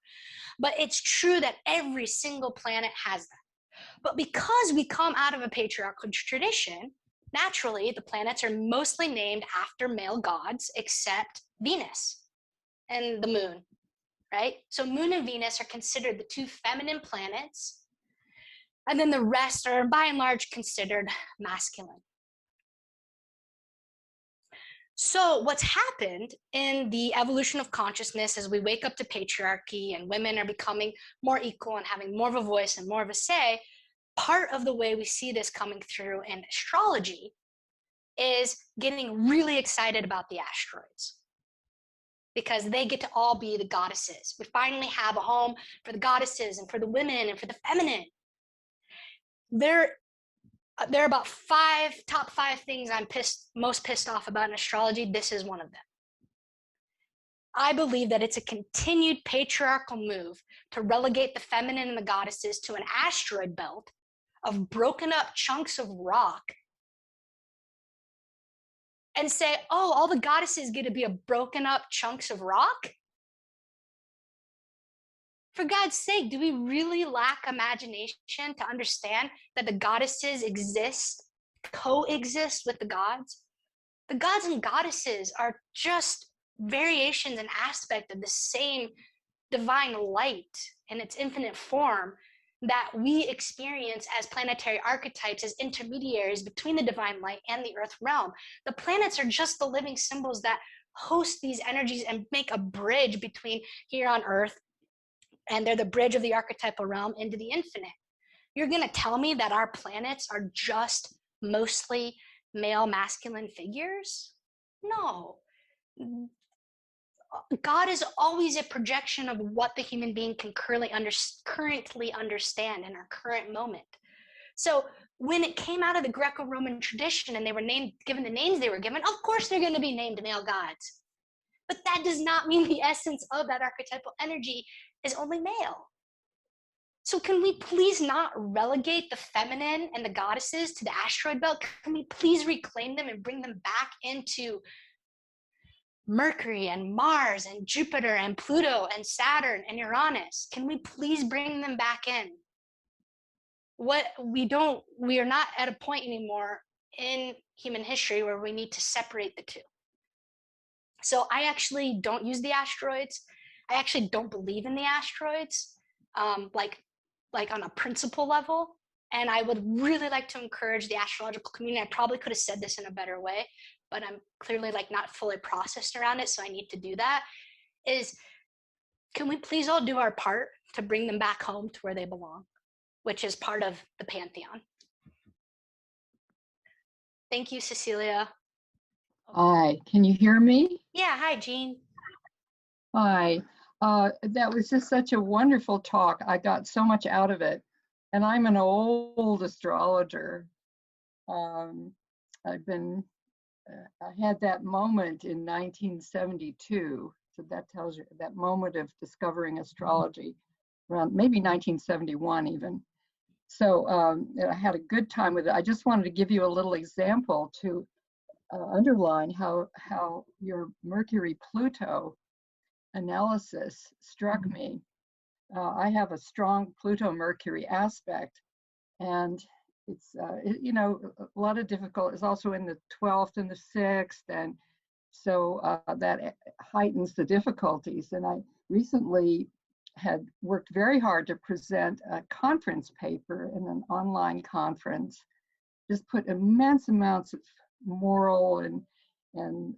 But it's true that every single planet has that. But because we come out of a patriarchal tradition, naturally, the planets are mostly named after male gods, except Venus and the moon, right? So Moon and Venus are considered the two feminine planets, and then the rest are by and large considered masculine. So what's happened in the evolution of consciousness as we wake up to patriarchy and women are becoming more equal and having more of a voice and more of a say, part of the way we see this coming through in astrology is getting really excited about the asteroids, because they get to all be the goddesses. We finally have a home for the goddesses and for the women and for the feminine. There are about top five things I'm most pissed off about in astrology. This is one of them. I believe that it's a continued patriarchal move to relegate the feminine and the goddesses to an asteroid belt of broken up chunks of rock and say, oh, all the goddesses get to be a broken up chunks of rock? For God's sake, do we really lack imagination to understand that the goddesses coexist with the gods? The gods and goddesses are just variations and aspect of the same divine light in its infinite form that we experience as planetary archetypes, as intermediaries between the divine light and the earth realm. The planets are just the living symbols that host these energies and make a bridge between here on earth, and they're the bridge of the archetypal realm into the infinite. You're going to tell me that our planets are just mostly male masculine figures? No. God is always a projection of what the human being can currently understand in our current moment. So when it came out of the Greco-Roman tradition and they were given the names they were given, of course they're going to be named male gods. But that does not mean the essence of that archetypal energy is only male. So can we please not relegate the feminine and the goddesses to the asteroid belt? Can we please reclaim them and bring them back into Mercury and Mars and Jupiter and Pluto and Saturn and Uranus? Can we please bring them back in? We are not at a point anymore in human history where we need to separate the two. So I actually don't use the asteroids. I actually don't believe in the asteroids, like on a principle level. And I would really like to encourage the astrological community. I probably could have said this in a better way, but I'm clearly like not fully processed around it, so I need to do that, is can we please all do our part to bring them back home to where they belong, which is part of the pantheon. Thank you, Cecilia. Hi, can you hear me? Yeah, hi, Jean. Hi. That was just such a wonderful talk. I got so much out of it. And I'm an old astrologer. I had that moment in 1972. So that tells you that moment of discovering astrology, around maybe 1971 even. So I had a good time with it. I just wanted to give you a little example to underline how your Mercury-Pluto analysis struck me. I have a strong Pluto-Mercury aspect, and it's you know, a lot of difficult. It's also in the 12th and the 6th, and so that heightens the difficulties. And I recently had worked very hard to present a conference paper in an online conference, just put immense amounts of moral and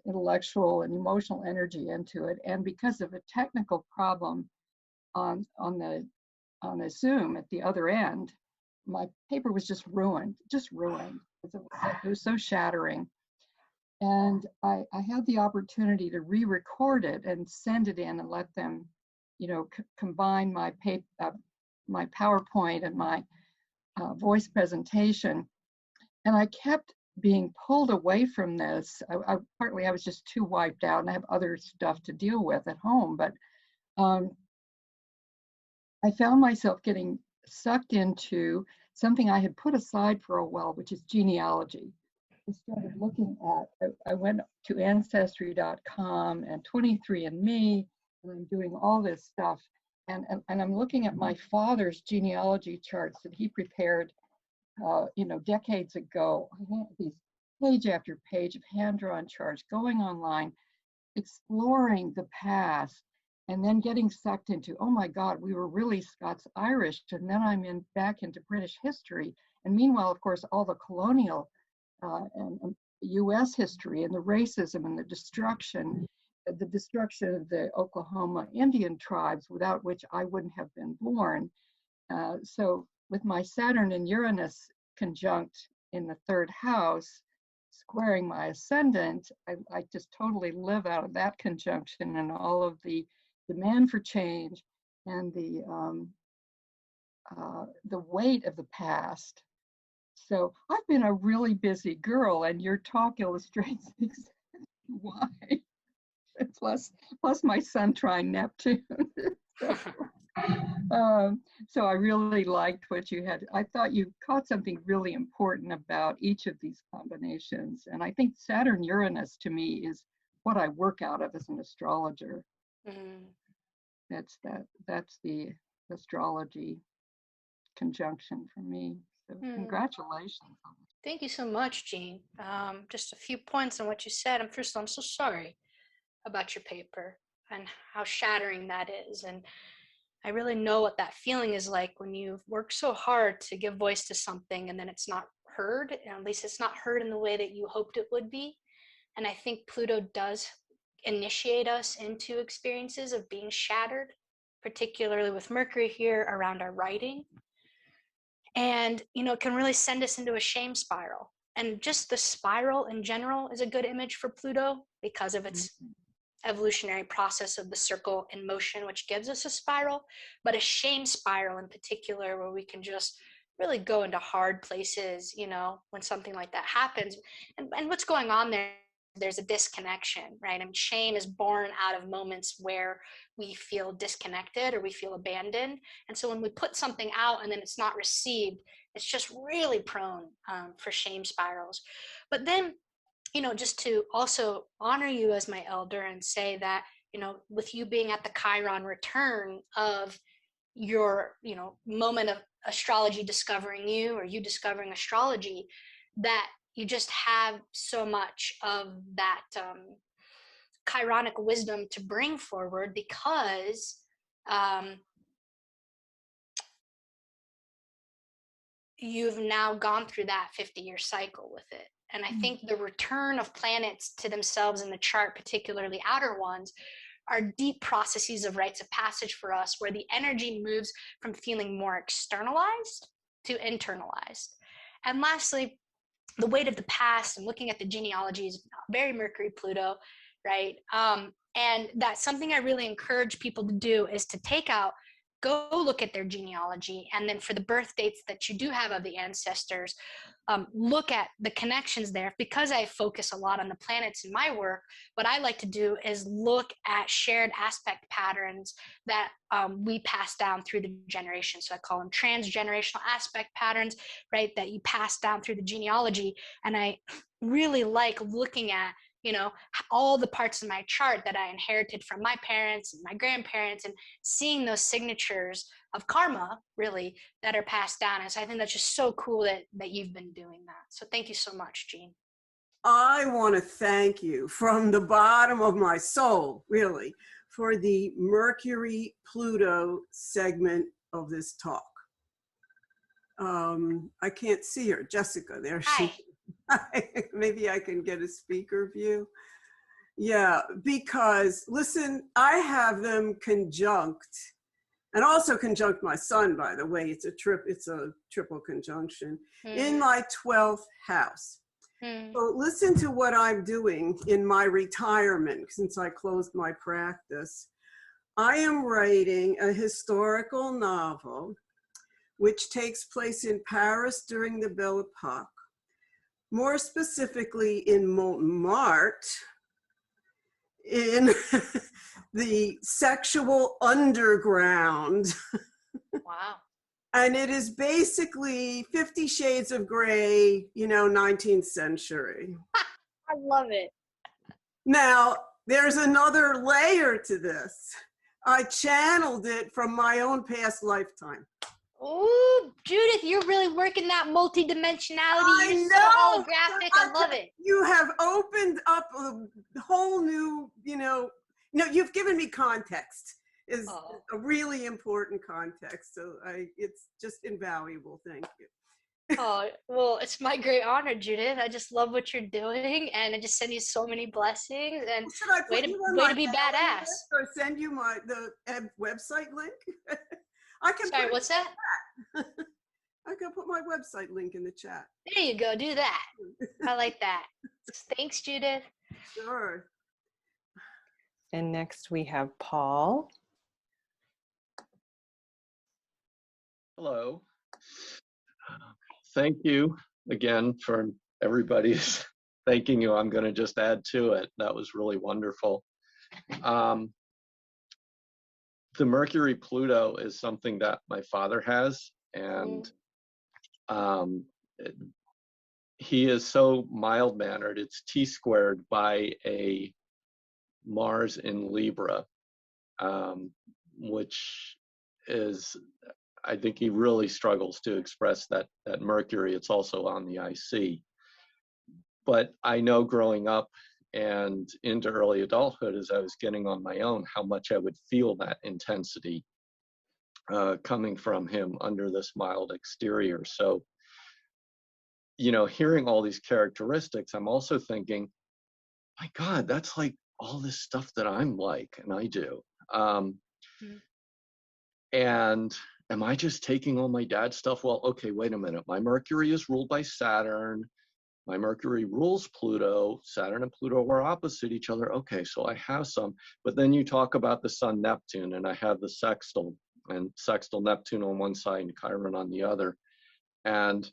intellectual and emotional energy into it. And because of a technical problem on the Zoom at the other end, my paper was just ruined. It was so shattering. And I had the opportunity to re-record it and send it in and let them, you know, combine my my PowerPoint and my voice presentation. And I kept being pulled away from this. Partly I was just too wiped out and I have other stuff to deal with at home, but I found myself getting sucked into something I had put aside for a while, which is genealogy. I started looking at, I went to Ancestry.com and 23andMe, and I'm doing all this stuff. And I'm looking at my father's genealogy charts that he prepared you know, decades ago. I had these page after page of hand-drawn charts, going online, exploring the past, and then getting sucked into, oh my God, we were really Scots-Irish, and then I'm back into British history. And meanwhile, of course, all the colonial and US history and the racism and the destruction of the Oklahoma Indian tribes, without which I wouldn't have been born. So with my Saturn and Uranus conjunct in the 3rd house, squaring my ascendant, I just totally live out of that conjunction and all of the demand for change and the weight of the past. So I've been a really busy girl, and your talk illustrates exactly why. Plus my Sun trine Neptune. So I really liked what you had. I thought you caught something really important about each of these combinations. And I think Saturn-Uranus to me is what I work out of as an astrologer. Mm-hmm. That's the astrology conjunction for me. So congratulations. Thank you so much, Jean. Just a few points on what you said. First of all, I'm so sorry about your paper and how shattering that is. And I really know what that feeling is like when you've worked so hard to give voice to something and then it's not heard, and at least it's not heard in the way that you hoped it would be. And I think Pluto does initiate us into experiences of being shattered, particularly with Mercury here around our writing. And, you know, it can really send us into a shame spiral. And just the spiral in general is a good image for Pluto because of its evolutionary process of the circle in motion, which gives us a spiral, but a shame spiral in particular, where we can just really go into hard places, you know, when something like that happens. And what's going on there, there's a disconnection, right? And shame is born out of moments where we feel disconnected or we feel abandoned. And so when we put something out and then it's not received, it's just really prone for shame spirals. But then, you know, just to also honor you as my elder and say that, you know, with you being at the Chiron return of your, you know, moment of astrology discovering you, or you discovering astrology, that you just have so much of that Chironic wisdom to bring forward, because you've now gone through that 50-year cycle with it. And I think the return of planets to themselves in the chart, particularly outer ones, are deep processes of rites of passage for us, where the energy moves from feeling more externalized to internalized. And lastly, the weight of the past and looking at the genealogy is very Mercury-Pluto, right? And that's something I really encourage people to do, is to go look at their genealogy, and then for the birth dates that you do have of the ancestors, look at the connections there. Because I focus a lot on the planets in my work, what I like to do is look at shared aspect patterns that we pass down through the generation. So I call them transgenerational aspect patterns, right, that you pass down through the genealogy. And I really like looking at, you know, all the parts of my chart that I inherited from my parents and my grandparents, and seeing those signatures of karma, really, that are passed down. And so I think that's just so cool that you've been doing that. So thank you so much, Jean. I want to thank you from the bottom of my soul, really, for the Mercury-Pluto segment of this talk. I can't see her, Jessica, there she is. Maybe I can get a speaker view. Yeah, because listen, I have them conjunct, and also conjunct my sun, by the way. It's a triple conjunction in my 12th house. So listen to what I'm doing in my retirement, since I closed my practice. I am writing a historical novel which takes place in Paris during the Belle Epoque. More specifically in Montmartre, in the sexual underground. Wow. And it is basically 50 Shades of Grey, 19th century. I love it. Now, there's another layer to this. I channeled it from my own past lifetime. Oh, Judith, you're really working that multidimensionality. I You're know. so holographic. I love it. You have opened up a whole new, you've given me context. Is a really important context. So it's just invaluable. Thank you. Oh, well, it's my great honor, Judith. I just love what you're doing, and I just send you so many blessings, and way to be badass. Or send you the website link? I can. Sorry, what's that? I can put my website link in the chat. There you go. Do that. I like that. Thanks, Judith. Sure. And next we have Paul. Hello. Thank you again for everybody's thanking you. I'm going to just add to it. That was really wonderful. The Mercury-Pluto is something that my father has, and he is so mild-mannered. It's T-squared by a Mars in Libra, which is, I think he really struggles to express that Mercury. It's also on the IC. But I know growing up and into early adulthood, as I was getting on my own, how much I would feel that intensity coming from him under this mild exterior. So, hearing all these characteristics, I'm also thinking, my God, that's like all this stuff that I'm like, and I do. And am I just taking all my dad's stuff? Well, okay, wait a minute. My Mercury is ruled by Saturn. My Mercury rules Pluto. Saturn and Pluto are opposite each other. Okay, so I have some. But then you talk about the Sun-Neptune, and I have the sextile, and sextile Neptune on one side and Chiron on the other. And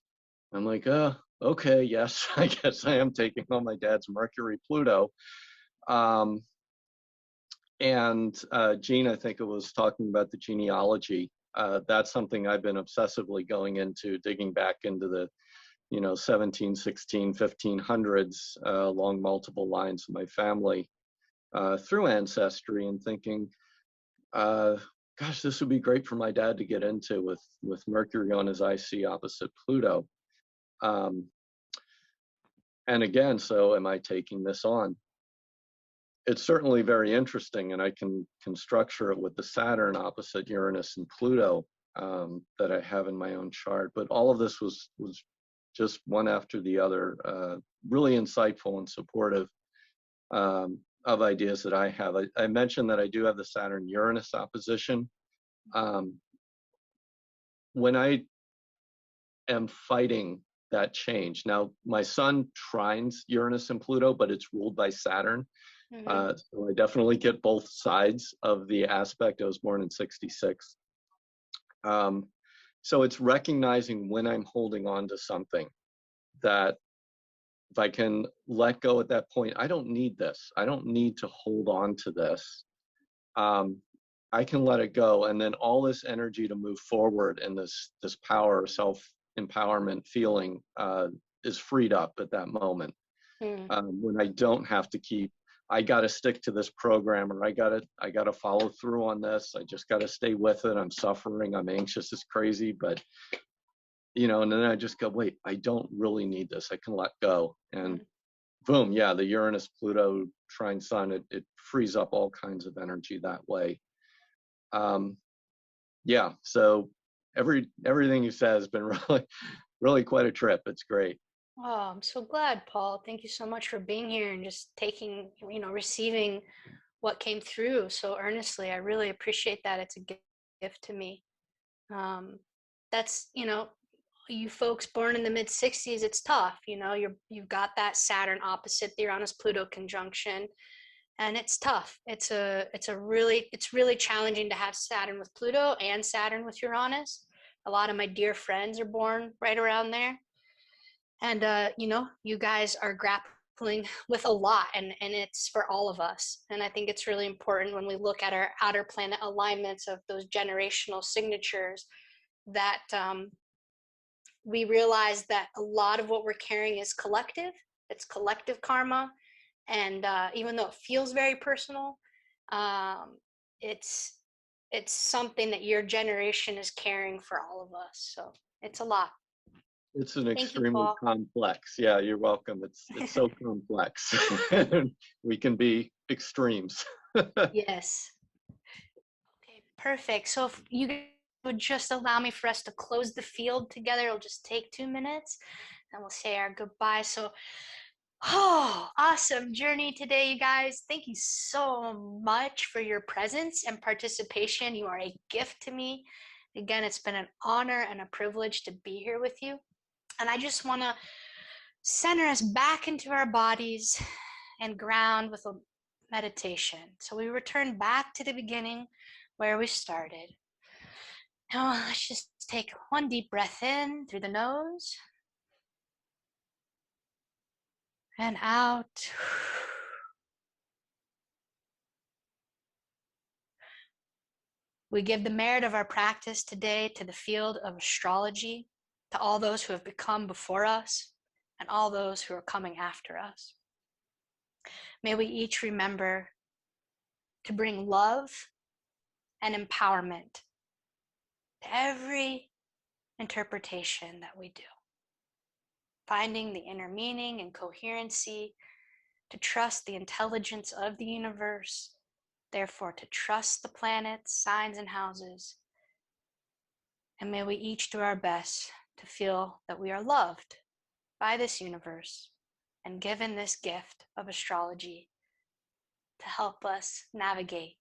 I'm like, okay, yes, I guess I am taking on my dad's Mercury-Pluto. And Jean, I think it was talking about the genealogy. That's something I've been obsessively going into, digging back into the 17, 16, 1500s along multiple lines of my family through ancestry, and thinking, gosh, this would be great for my dad to get into with Mercury on his IC opposite Pluto. And again, so am I taking this on? It's certainly very interesting, and I can structure it with the Saturn opposite Uranus and Pluto that I have in my own chart. But all of this was just one after the other. Really insightful and supportive of ideas that I have. I mentioned that I do have the Saturn-Uranus opposition. When I am fighting that change, now my sun trines Uranus and Pluto, but it's ruled by Saturn. So I definitely get both sides of the aspect. I was born in 66. So it's recognizing when I'm holding on to something that if I can let go at that point, I don't need this. I don't need to hold on to this. I can let it go. And then all this energy to move forward and this power, self-empowerment feeling is freed up at that moment. When I don't have to keep, I got to stick to this program, or I got to follow through on this. I just got to stay with it. I'm suffering. I'm anxious as crazy, but and then I just go, wait, I don't really need this. I can let go. And boom, yeah, the Uranus, Pluto, trine Sun, it frees up all kinds of energy that way. Yeah, so everything you said has been really quite a trip. It's great. Oh, I'm so glad, Paul. Thank you so much for being here and just taking, receiving what came through so earnestly. I really appreciate that. It's a gift to me. That's, you folks born in the mid 60s, it's tough. You've got that Saturn opposite the Uranus Pluto conjunction, and it's tough. It's really challenging to have Saturn with Pluto and Saturn with Uranus. A lot of my dear friends are born right around there. And, you guys are grappling with a lot, and it's for all of us. And I think it's really important when we look at our outer planet alignments of those generational signatures that we realize that a lot of what we're carrying is collective. It's collective karma. And even though it feels very personal, it's something that your generation is carrying for all of us. So it's a lot. It's an extremely complex. Yeah, you're welcome. It's so complex. We can be extremes. Yes. Okay, perfect. So if you would just allow me for us to close the field together, it'll just take 2 minutes, and we'll say our goodbye. So, awesome journey today, you guys. Thank you so much for your presence and participation. You are a gift to me. Again, it's been an honor and a privilege to be here with you. And I just want to center us back into our bodies and ground with a meditation. So we return back to the beginning where we started. Now let's just take one deep breath in through the nose and out. We give the merit of our practice today to the field of astrology, to all those who have become before us and all those who are coming after us. May we each remember to bring love and empowerment to every interpretation that we do, finding the inner meaning and coherency, to trust the intelligence of the universe, therefore to trust the planets, signs, and houses. And may we each do our best to feel that we are loved by this universe and given this gift of astrology to help us navigate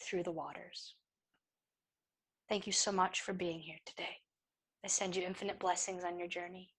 through the waters. Thank you so much for being here today. I send you infinite blessings on your journey.